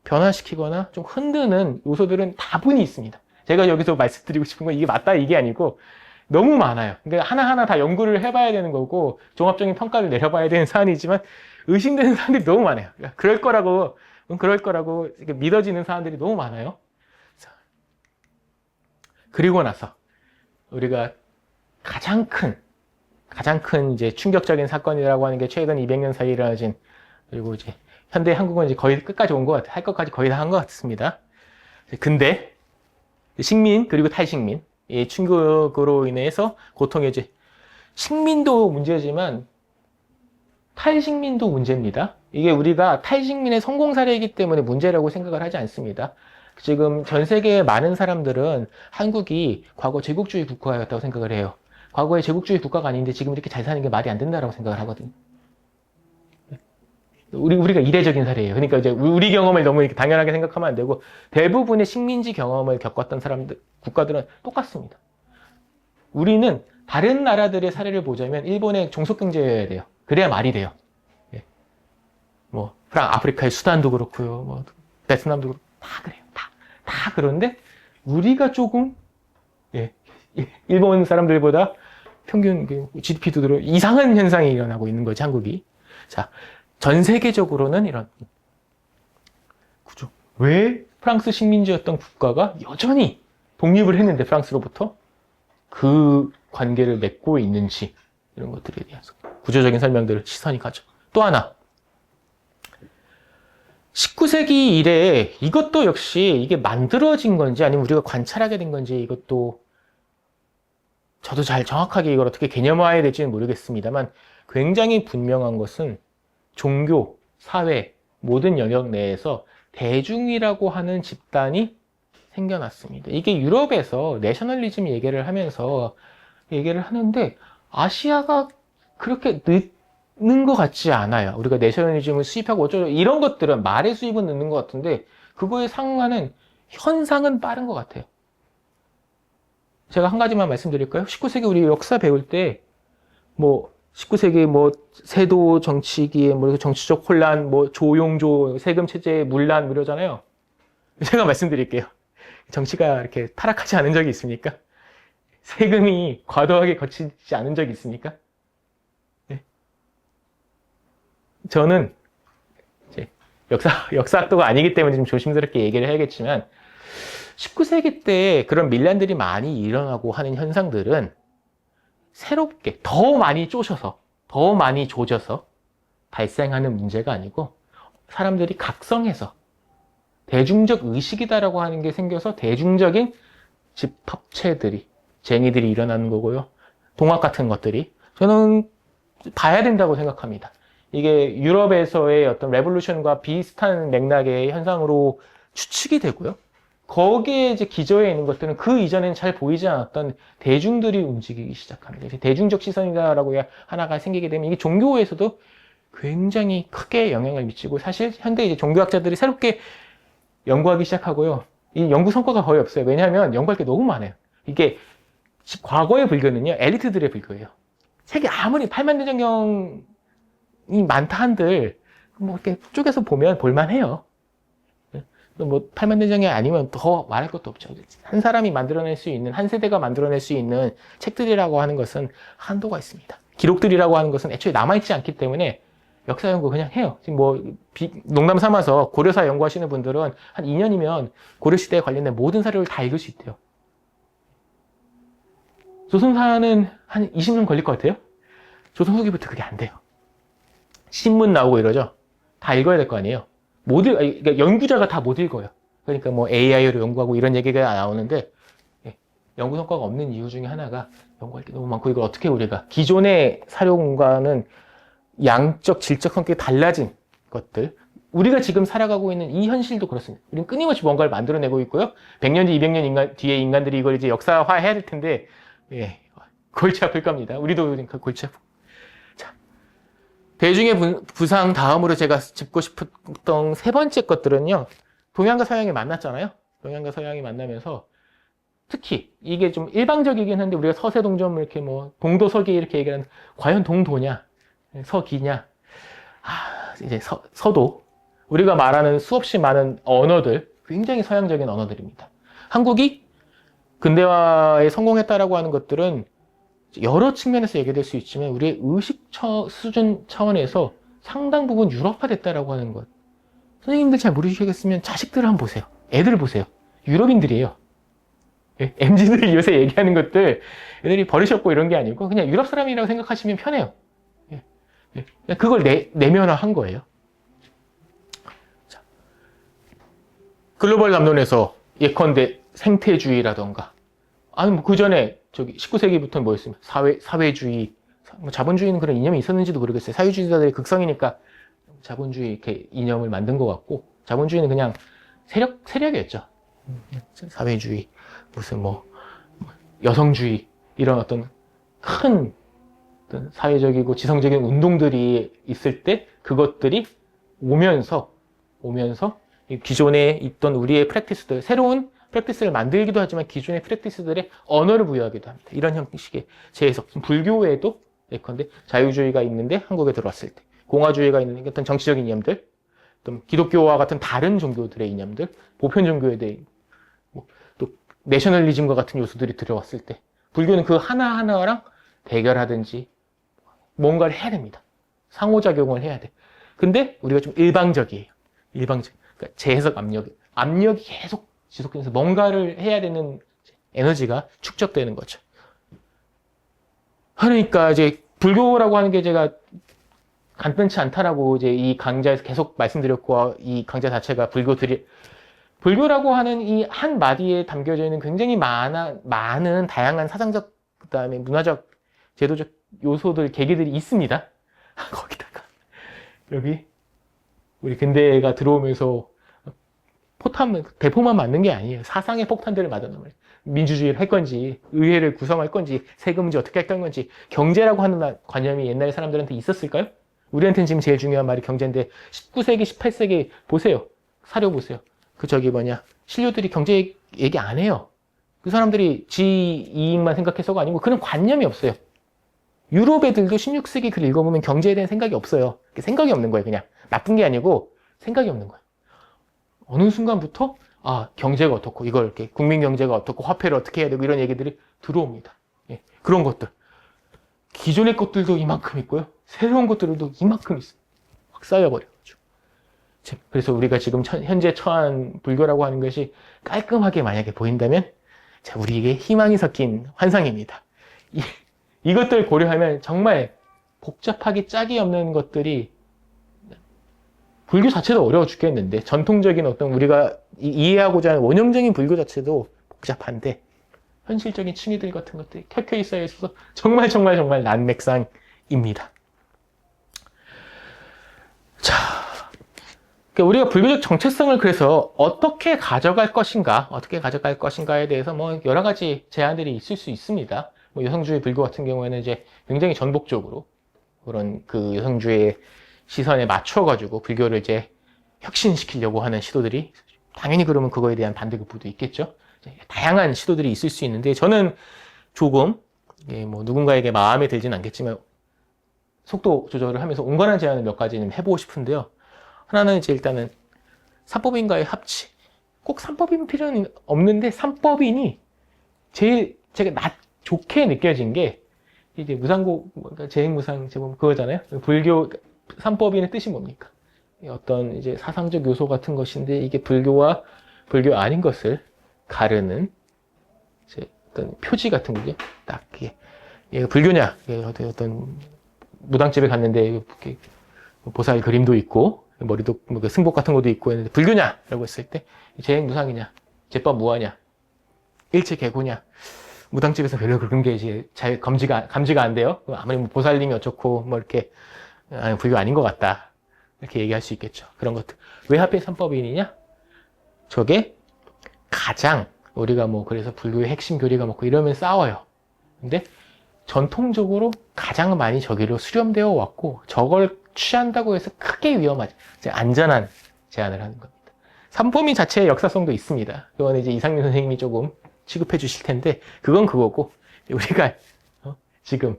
변화시키거나 좀 흔드는 요소들은 다분히 있습니다. 제가 여기서 말씀드리고 싶은 건 이게 맞다 이게 아니고 너무 많아요. 그러니까 하나하나 다 연구를 해봐야 되는 거고 종합적인 평가를 내려봐야 되는 사안이지만 의심되는 사람들이 너무 많아요. 그러니까 그럴 거라고 믿어지는 사람들이 너무 많아요. 그리고 나서 우리가 가장 큰 이제 충격적인 사건이라고 하는 게 최근 200년 사이에 일어나진, 그리고 이제 현대 한국은 이제 거의 끝까지 온 것 같아요. 할 것까지 거의 다 한 것 같습니다. 근데 식민 그리고 탈식민 이 충격으로 인해서 고통이 이제 식민도 문제지만 탈식민도 문제입니다. 이게 우리가 탈식민의 성공 사례이기 때문에 문제라고 생각을 하지 않습니다. 지금 전 세계의 많은 사람들은 한국이 과거 제국주의 국가였다고 생각을 해요. 과거에 제국주의 국가가 아닌데 지금 이렇게 잘 사는 게 말이 안 된다라고 생각을 하거든요. 우리가 이례적인 사례예요. 그러니까 이제 우리 경험을 너무 이렇게 당연하게 생각하면 안 되고 대부분의 식민지 경험을 겪었던 국가들은 똑같습니다. 우리는 다른 나라들의 사례를 보자면 일본의 종속경제여야 돼요. 그래야 말이 돼요. 뭐 아프리카의 수단도 그렇고요. 뭐 베트남도 그렇고 다 그래요. 다 그런데 우리가 조금 일본 사람들보다 평균 GDP도 이상한 현상이 일어나고 있는 거지, 한국이. 자, 전 세계적으로는 이런 구조. 왜 프랑스 식민지였던 국가가 여전히 독립을 했는데 프랑스로부터 그 관계를 맺고 있는지, 이런 것들에 대해서 구조적인 설명들을 시선이 가죠. 또 하나, 19세기 이래 이것도 역시 이게 만들어진 건지 아니면 우리가 관찰하게 된 건지, 이것도 저도 잘 정확하게 이걸 어떻게 개념화해야 될지는 모르겠습니다만 굉장히 분명한 것은 종교, 사회, 모든 영역 내에서 대중이라고 하는 집단이 생겨났습니다. 이게 유럽에서 내셔널리즘 얘기를 하면서 얘기를 하는데 아시아가 그렇게 늦는 것 같지 않아요. 우리가 내셔널리즘을 수입하고 어쩌고 이런 것들은 말의 수입은 늦는 것 같은데 그거에 상응하는 현상은 빠른 것 같아요. 제가 한 가지만 말씀드릴까요? 19세기 우리 역사 배울 때 뭐 19세기 뭐 세도 정치기에 뭐 정치적 혼란, 뭐 조용조, 세금 체제의 문란 이러잖아요. 제가 말씀드릴게요. 정치가 이렇게 타락하지 않은 적이 있습니까? 세금이 과도하게 거치지 않은 적이 있습니까? 네. 저는 이제 역사학도가 아니기 때문에 좀 조심스럽게 얘기를 해야겠지만 19세기 때 그런 밀란들이 많이 일어나고 하는 현상들은 새롭게 더 많이 쪼셔서 더 많이 조져서 발생하는 문제가 아니고 사람들이 각성해서 대중적 의식이다라고 하는 게 생겨서 대중적인 집합체들이 쟁의들이 일어나는 거고요. 동학 같은 것들이 저는 봐야 된다고 생각합니다. 이게 유럽에서의 어떤 레볼루션과 비슷한 맥락의 현상으로 추측이 되고요. 거기에 이제 기저에 있는 것들은 그 이전에는 잘 보이지 않았던 대중들이 움직이기 시작합니다. 대중적 시선이다라고 하나가 생기게 되면 이게 종교에서도 굉장히 크게 영향을 미치고 사실 현대 이제 종교학자들이 새롭게 연구하기 시작하고요. 이 연구 성과가 거의 없어요. 왜냐하면 연구할 게 너무 많아요. 이게 과거의 불교는요, 엘리트들의 불교예요. 세계 아무리 팔만대장경 많다 한들 뭐 이렇게 쪽에서 보면 볼만해요. 뭐 팔만대장이 아니면 더 말할 것도 없죠. 한 사람이 만들어낼 수 있는, 한 세대가 만들어낼 수 있는 책들이라고 하는 것은 한도가 있습니다. 기록들이라고 하는 것은 애초에 남아있지 않기 때문에 역사 연구 그냥 해요. 지금 뭐 농담 삼아서 고려사 연구하시는 분들은 한 2년이면 고려시대에 관련된 모든 사료를 다 읽을 수 있대요. 조선사는 한 20년 걸릴 것 같아요. 조선 후기부터 그게 안 돼요. 신문 나오고 이러죠. 다 읽어야 될 거 아니에요. 그러니까 연구자가 다 못 읽어요. 그러니까 뭐 AI로 연구하고 이런 얘기가 나오는데, 연구 성과가 없는 이유 중에 하나가 연구할 게 너무 많고, 이걸 어떻게 우리가 기존의 사료공과는 양적, 질적 성격이 달라진 것들, 우리가 지금 살아가고 있는 이 현실도 그렇습니다. 우리는 끊임없이 뭔가를 만들어내고 있고요. 100년 뒤, 200년 뒤에 인간들이 이걸 이제 역사화해야 될 텐데, 골치 아플 겁니다. 우리도 그러니까 골치 아프고. 대중의 부상 다음으로 제가 짚고 싶었던 세 번째 것들은요, 동양과 서양이 만났잖아요. 동양과 서양이 만나면서 특히 이게 좀 일방적이긴 한데, 우리가 서세동점 이렇게 뭐 동도서기 이렇게 얘기하는, 과연 동도냐 서기냐, 이제 서도, 우리가 말하는 수없이 많은 언어들, 굉장히 서양적인 언어들입니다. 한국이 근대화에 성공했다라고 하는 것들은 여러 측면에서 얘기될 수 있지만, 우리의 의식 수준 차원에서 상당 부분 유럽화됐다라고 하는 것. 선생님들 잘 모르시겠으면 자식들을 한번 보세요. 애들 보세요. 유럽인들이에요. MZ들이 요새 얘기하는 것들, 애들이 버릇이 없고 이런 게 아니고 그냥 유럽 사람이라고 생각하시면 편해요. 그걸 내면화한 거예요. 자, 글로벌 담론에서 예컨대 생태주의라던가, 아니 뭐 그 전에 저기 19세기부터 뭐였습니까? 사회주의, 뭐 자본주의는 그런 이념이 있었는지도 모르겠어요. 사회주의자들의 극성이니까 자본주의 이렇게 이념을 만든 것 같고, 자본주의는 그냥 세력이었죠. 사회주의, 무슨 뭐 여성주의, 이런 어떤 큰 어떤 사회적이고 지성적인 운동들이 있을 때 그것들이 오면서 기존에 있던 우리의 프랙티스들, 새로운 프랙티스를 만들기도 하지만 기존의 프랙티스들의 언어를 부여하기도 합니다. 이런 형식의 재해석. 불교에도 예컨대 자유주의가 있는데 한국에 들어왔을 때, 공화주의가 있는 어떤 정치적인 이념들, 또 기독교와 같은 다른 종교들의 이념들, 보편 종교에 대해 또 내셔널리즘과 같은 요소들이 들어왔을 때, 불교는 그 하나하나랑 대결하든지 뭔가를 해야 됩니다. 상호작용을 해야 돼. 근데 우리가 좀 일방적이에요. 그러니까 재해석 압력이 계속 지속되면서 뭔가를 해야 되는 에너지가 축적되는 거죠. 그러니까 이제 불교라고 하는 게 제가 간단치 않다라고 이제 이 강좌에서 계속 말씀드렸고, 이 강좌 자체가 불교라고 하는 이 한 마디에 담겨져 있는 굉장히 많은 다양한 사상적, 그다음에 문화적, 제도적 요소들, 계기들이 있습니다. 거기다가 여기 우리 근대가 들어오면서 대포만 맞는 게 아니에요. 사상의 폭탄들을 맞았단 말이에요. 민주주의를 할 건지, 의회를 구성할 건지, 세금제 어떻게 할 건지, 경제라고 하는 관념이 옛날 사람들한테 있었을까요? 우리한테는 지금 제일 중요한 말이 경제인데, 19세기, 18세기 보세요. 사료 보세요. 신료들이 경제 얘기 안 해요. 그 사람들이 지 이익만 생각해서가 아니고 그런 관념이 없어요. 유럽 애들도 16세기 글 읽어보면 경제에 대한 생각이 없어요. 생각이 없는 거예요. 그냥 나쁜 게 아니고 생각이 없는 거예요. 어느 순간부터 경제가 어떻고, 이걸 이렇게 국민 경제가 어떻고, 화폐를 어떻게 해야 되고, 이런 얘기들이 들어옵니다. 그런 것들, 기존의 것들도 이만큼 있고요, 새로운 것들도 이만큼 있어요. 확 쌓여버려가지고. 그래서 우리가 지금 현재 처한 불교라고 하는 것이 깔끔하게 만약에 보인다면, 우리에게 희망이 섞인 환상입니다. 이것들 고려하면 정말 복잡하게 짝이 없는 것들이, 불교 자체도 어려워 죽겠는데, 전통적인 어떤 우리가 이해하고자 하는 원형적인 불교 자체도 복잡한데, 현실적인 층위들 같은 것들이 켜켜이 쌓여 있어서 정말 난맥상입니다. 자, 그러니까 우리가 불교적 정체성을 그래서 어떻게 가져갈 것인가에 대해서 뭐 여러 가지 제안들이 있을 수 있습니다. 뭐 여성주의 불교 같은 경우에는 이제 굉장히 전복적으로 그런 그 여성주의 시선에 맞춰가지고 불교를 이제 혁신시키려고 하는 시도들이, 당연히 그러면 그거에 대한 반대급부도 있겠죠. 다양한 시도들이 있을 수 있는데, 저는 조금 뭐 누군가에게 마음에 들진 않겠지만 속도 조절을 하면서 온건한 제안을 몇 가지는 해보고 싶은데요. 하나는 이제 일단은 삼법인과의 합치. 꼭 삼법인 필요는 없는데 삼법인이 제일 제가 좋게 느껴진 게 이제 무상고, 재행무상 제법 그거잖아요. 불교 삼법인의 뜻이 뭡니까? 어떤 이제 사상적 요소 같은 것인데 이게 불교와 불교 아닌 것을 가르는 이제 어떤 표지 같은 거죠. 딱 이게 얘가 불교냐? 이게 어떤 무당집에 갔는데 이렇게 보살 그림도 있고 머리도 뭐 승복 같은 것도 있고 했는데 불교냐라고 했을 때 재행무상이냐? 제법 무하냐? 일체개고냐? 무당집에서 별로 그런 게 이제 잘 감지가 안 돼요. 아무리 뭐 보살님이 어쩌고 뭐 이렇게 불교 아닌 것 같다 이렇게 얘기할 수 있겠죠. 그런 것들. 왜 하필 삼법인이냐? 저게 가장 우리가 뭐 그래서 불교의 핵심 교리가 뭐고 이러면 싸워요. 근데 전통적으로 가장 많이 저기로 수렴되어 왔고 저걸 취한다고 해서 크게 위험하지 안전한 제안을 하는 겁니다. 삼법인 자체의 역사성도 있습니다. 그건 이제 이상민 선생님이 조금 취급해 주실 텐데 그건 그거고 우리가 지금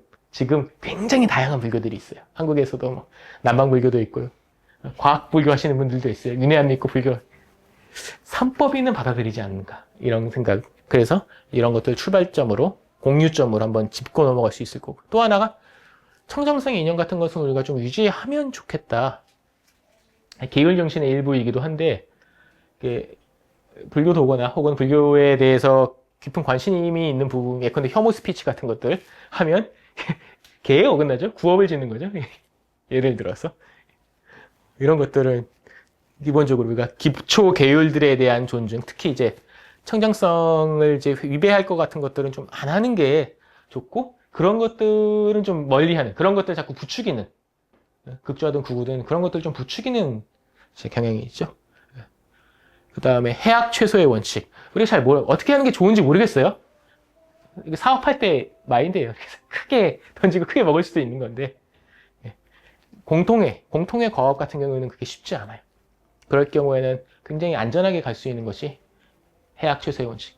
굉장히 다양한 불교들이 있어요. 한국에서도 뭐 남방 불교도 있고요. 과학 불교 하시는 분들도 있어요. 윤회안 믿고 불교. 삼법인은 받아들이지 않는가 이런 생각. 그래서 이런 것들 출발점으로 공유점으로 한번 짚고 넘어갈 수 있을 거고 또 하나가 청정성의 인연 같은 것은 우리가 좀 유지하면 좋겠다. 계율 정신의 일부이기도 한데 불교 도거나 혹은 불교에 대해서 깊은 관심이 있는 부분, 예컨대 혐오 스피치 같은 것들 하면 개에 어긋나죠? 구업을 짓는 거죠. 예를 들어서 이런 것들은 기본적으로 우리가 기초 계율들에 대한 존중, 특히 이제 청정성을 이제 위배할 것 같은 것들은 좀 안 하는 게 좋고 그런 것들은 좀 멀리하는 그런 것들 자꾸 부추기는 극주하든 구구든 그런 것들 좀 부추기는 제 경향이 있죠. 그 다음에 해악 최소의 원칙. 우리가 잘 어떻게 하는 게 좋은지 모르겠어요. 이게 사업할 때 마인드예요. 크게 던지고 크게 먹을 수도 있는 건데 공통의 과업 같은 경우에는 그게 쉽지 않아요. 그럴 경우에는 굉장히 안전하게 갈 수 있는 것이 해악 최소의 원칙.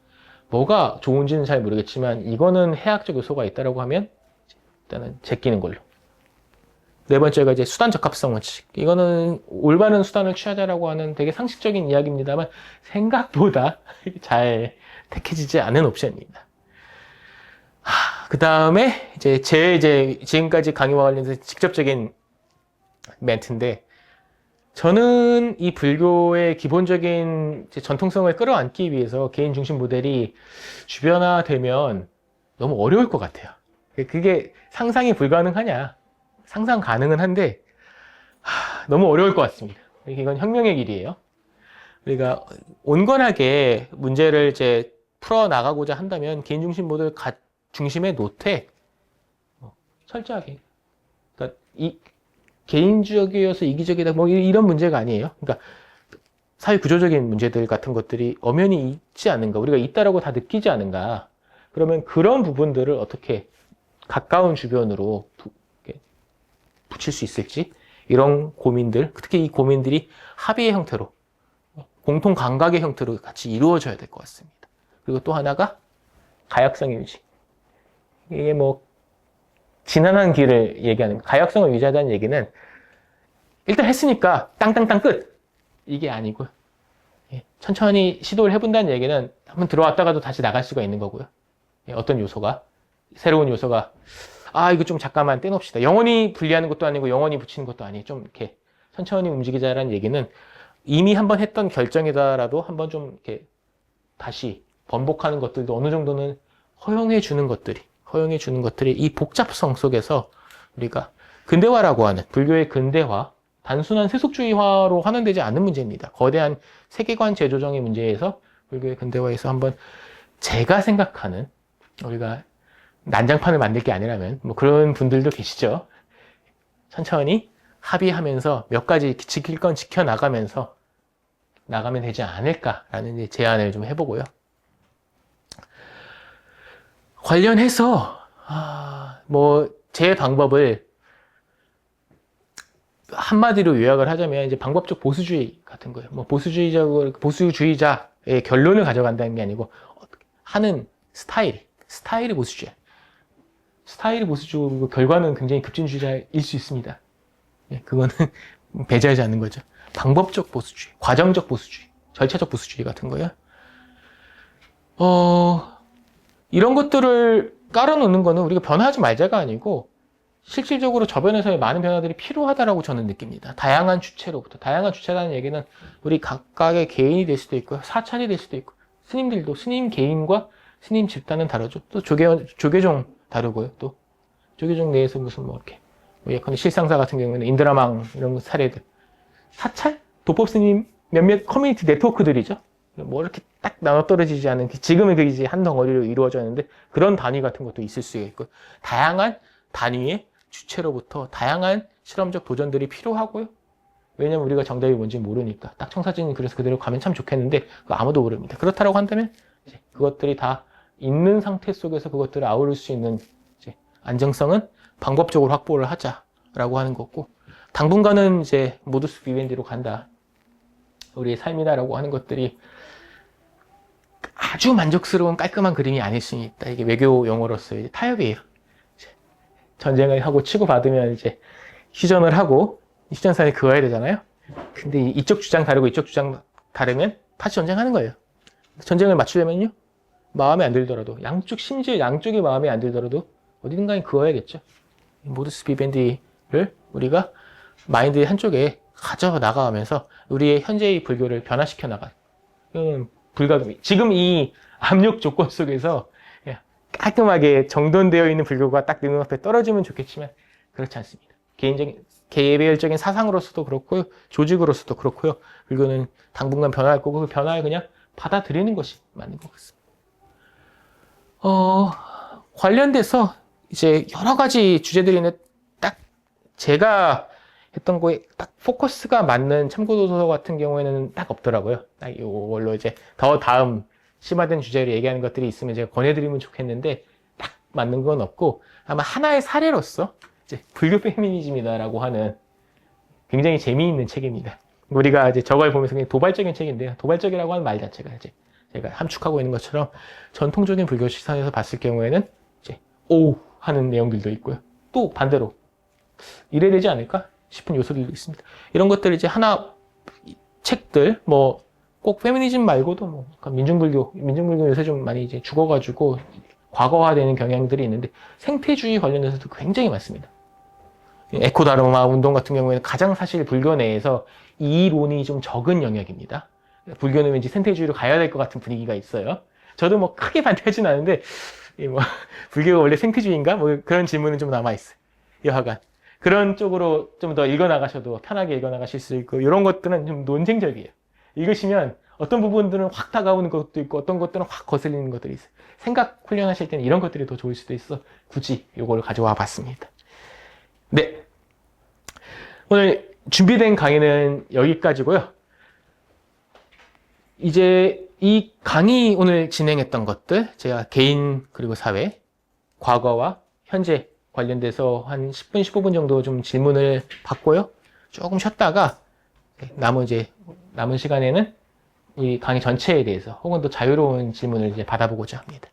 뭐가 좋은지는 잘 모르겠지만 이거는 해악적 요소가 있다라고 하면 일단은 제끼는 걸로. 네 번째가 이제 수단 적합성 원칙. 이거는 올바른 수단을 취하자라고 하는 되게 상식적인 이야기입니다만 생각보다 잘 택해지지 않은 옵션입니다. 그 다음에 이제 지금까지 강의와 관련해서 직접적인 멘트인데 저는 이 불교의 기본적인 전통성을 끌어안기 위해서 개인 중심 모델이 주변화되면 너무 어려울 것 같아요. 그게 상상이 불가능하냐? 상상 가능은 한데 너무 어려울 것 같습니다. 이건 혁명의 길이에요. 우리가 온건하게 문제를 이제 풀어 나가고자 한다면 개인 중심 모델 중심에 놓되 철저하게. 그러니까 이 개인적이어서 이기적이다 뭐 이런 문제가 아니에요. 그러니까 사회 구조적인 문제들 같은 것들이 엄연히 있지 않은가, 우리가 있다라고 다 느끼지 않은가. 그러면 그런 부분들을 어떻게 가까운 주변으로 붙일 수 있을지 이런 고민들, 특히 이 고민들이 합의의 형태로 공통 감각의 형태로 같이 이루어져야 될 것 같습니다. 그리고 또 하나가 가역성의 유지. 이게 뭐 지난한 길을 얘기하는 가역성을 유지하자는 얘기는 일단 했으니까 땅땅땅 끝 이게 아니고요. 천천히 시도를 해본다는 얘기는 한번 들어왔다가도 다시 나갈 수가 있는 거고요. 어떤 요소가 새로운 요소가 이거 좀 잠깐만 떼놓읍시다. 영원히 분리하는 것도 아니고 영원히 붙이는 것도 아니에요. 좀 이렇게 천천히 움직이자라는 얘기는 이미 한번 했던 결정이다라도 한번 좀 이렇게 다시 번복하는 것들도 어느 정도는 허용해 주는 것들이 이 복잡성 속에서 우리가 근대화라고 하는 불교의 근대화, 단순한 세속주의화로 환원되지 않는 문제입니다. 거대한 세계관 재조정의 문제에서 불교의 근대화에서 한번 제가 생각하는 우리가 난장판을 만들 게 아니라면 뭐 그런 분들도 계시죠. 천천히 합의하면서 몇 가지 지킬 건 지켜나가면서 나가면 되지 않을까라는 제안을 좀 해보고요. 관련해서 뭐 제 방법을 한마디로 요약을 하자면 이제 방법적 보수주의 같은 거예요. 뭐 보수주의자의 결론을 가져간다는 게 아니고 하는 스타일이 보수주의. 스타일이 보수적이고 결과는 굉장히 급진주의자일 수 있습니다. 예, 그거는 배제하지 않는 거죠. 방법적 보수주의, 과정적 보수주의, 절차적 보수주의 같은 거예요. 이런 것들을 깔아놓는 거는 우리가 변화하지 말자가 아니고 실질적으로 저변에서의 많은 변화들이 필요하다라고 저는 느낍니다. 다양한 주체로부터. 다양한 주체라는 얘기는 우리 각각의 개인이 될 수도 있고 사찰이 될 수도 있고 스님들도 스님 개인과 스님 집단은 다르죠. 또 조계종 다르고요. 또 조계종 내에서 무슨 뭐 이렇게 뭐 예컨대 실상사 같은 경우에는 인드라망 이런 사례들. 사찰? 도법 스님 몇몇 커뮤니티 네트워크들이죠. 뭐 이렇게 딱 나눠 떨어지지 않은 지금은 그게 이제 한 덩어리로 이루어져 있는데 그런 단위 같은 것도 있을 수가 있고 다양한 단위의 주체로부터 다양한 실험적 도전들이 필요하고요. 왜냐면 우리가 정답이 뭔지 모르니까 딱 청사진이 그래서 그대로 가면 참 좋겠는데 그거 아무도 모릅니다. 그렇다고 한다면 이제 그것들이 다 있는 상태 속에서 그것들을 아우를 수 있는 이제 안정성은 방법적으로 확보를 하자라고 하는 거고 당분간은 이제 모두스 비벤디로 간다. 우리의 삶이다라고 하는 것들이 아주 만족스러운 깔끔한 그림이 아닐 수 있다. 이게 외교 용어로서의 타협이에요. 전쟁을 하고 치고받으면 이제 휴전을 하고 휴전선에 그어야 되잖아요. 근데 이쪽 주장 다르고 이쪽 주장 다르면 다시 전쟁하는 거예요. 전쟁을 맞추려면요. 마음에 안 들더라도 심지어 양쪽이 마음에 안 들더라도 어디든가에 그어야겠죠. 모두스 비벤디를 우리가 마인드의 한쪽에 가져 나가면서 우리의 현재의 불교를 변화시켜 나간 이건 불가능해. 지금 이 압력 조건 속에서 깔끔하게 정돈되어 있는 불교가 딱 내 눈앞에 떨어지면 좋겠지만 그렇지 않습니다. 개별적인 사상으로서도 그렇고요. 조직으로서도 그렇고요. 불교는 당분간 변화할 거고 그 변화를 그냥 받아들이는 것이 맞는 것 같습니다. 관련돼서 이제 여러 가지 주제들이 있는데 딱 제가 했던 거에 딱 포커스가 맞는 참고도서 같은 경우에는 딱 없더라고요. 딱 이걸로 이제 더 다음 심화된 주제로 얘기하는 것들이 있으면 제가 권해드리면 좋겠는데 딱 맞는 건 없고 아마 하나의 사례로서 이제 불교 페미니즘이다라고 하는 굉장히 재미있는 책입니다. 우리가 이제 저걸 보면서 그냥 도발적인 책인데요. 도발적이라고 하는 말 자체가 이제 제가 함축하고 있는 것처럼 전통적인 불교 시선에서 봤을 경우에는 이제 오 하는 내용들도 있고요. 또 반대로 이래야 되지 않을까 싶은 요소들도 있습니다. 이런 것들 이제 하나 책들 뭐 꼭 페미니즘 말고도 뭐 민중불교 요새 좀 많이 이제 죽어가지고 과거화되는 경향들이 있는데 생태주의 관련해서도 굉장히 많습니다. 에코다르마 운동 같은 경우에는 가장 사실 불교 내에서 이론이 좀 적은 영역입니다. 불교는 왠지 생태주의로 가야 될 것 같은 분위기가 있어요. 저도 뭐 크게 반대하진 않은데 뭐 불교가 원래 생태주의인가? 뭐 그런 질문은 좀 남아있어요. 여하간 그런 쪽으로 좀 더 읽어나가셔도 편하게 읽어나가실 수 있고 이런 것들은 좀 논쟁적이에요. 읽으시면 어떤 부분들은 확 다가오는 것도 있고 어떤 것들은 확 거슬리는 것들이 있어요. 생각 훈련하실 때는 이런 것들이 더 좋을 수도 있어 굳이 이걸 가져와 봤습니다. 네, 오늘 준비된 강의는 여기까지고요. 이제 이 강의 오늘 진행했던 것들 제가 개인 그리고 사회 과거와 현재 관련돼서 한 10분 15분 정도 좀 질문을 받고요. 조금 쉬었다가 남은 시간에는 이 강의 전체에 대해서 혹은 또 자유로운 질문을 이제 받아보고자 합니다.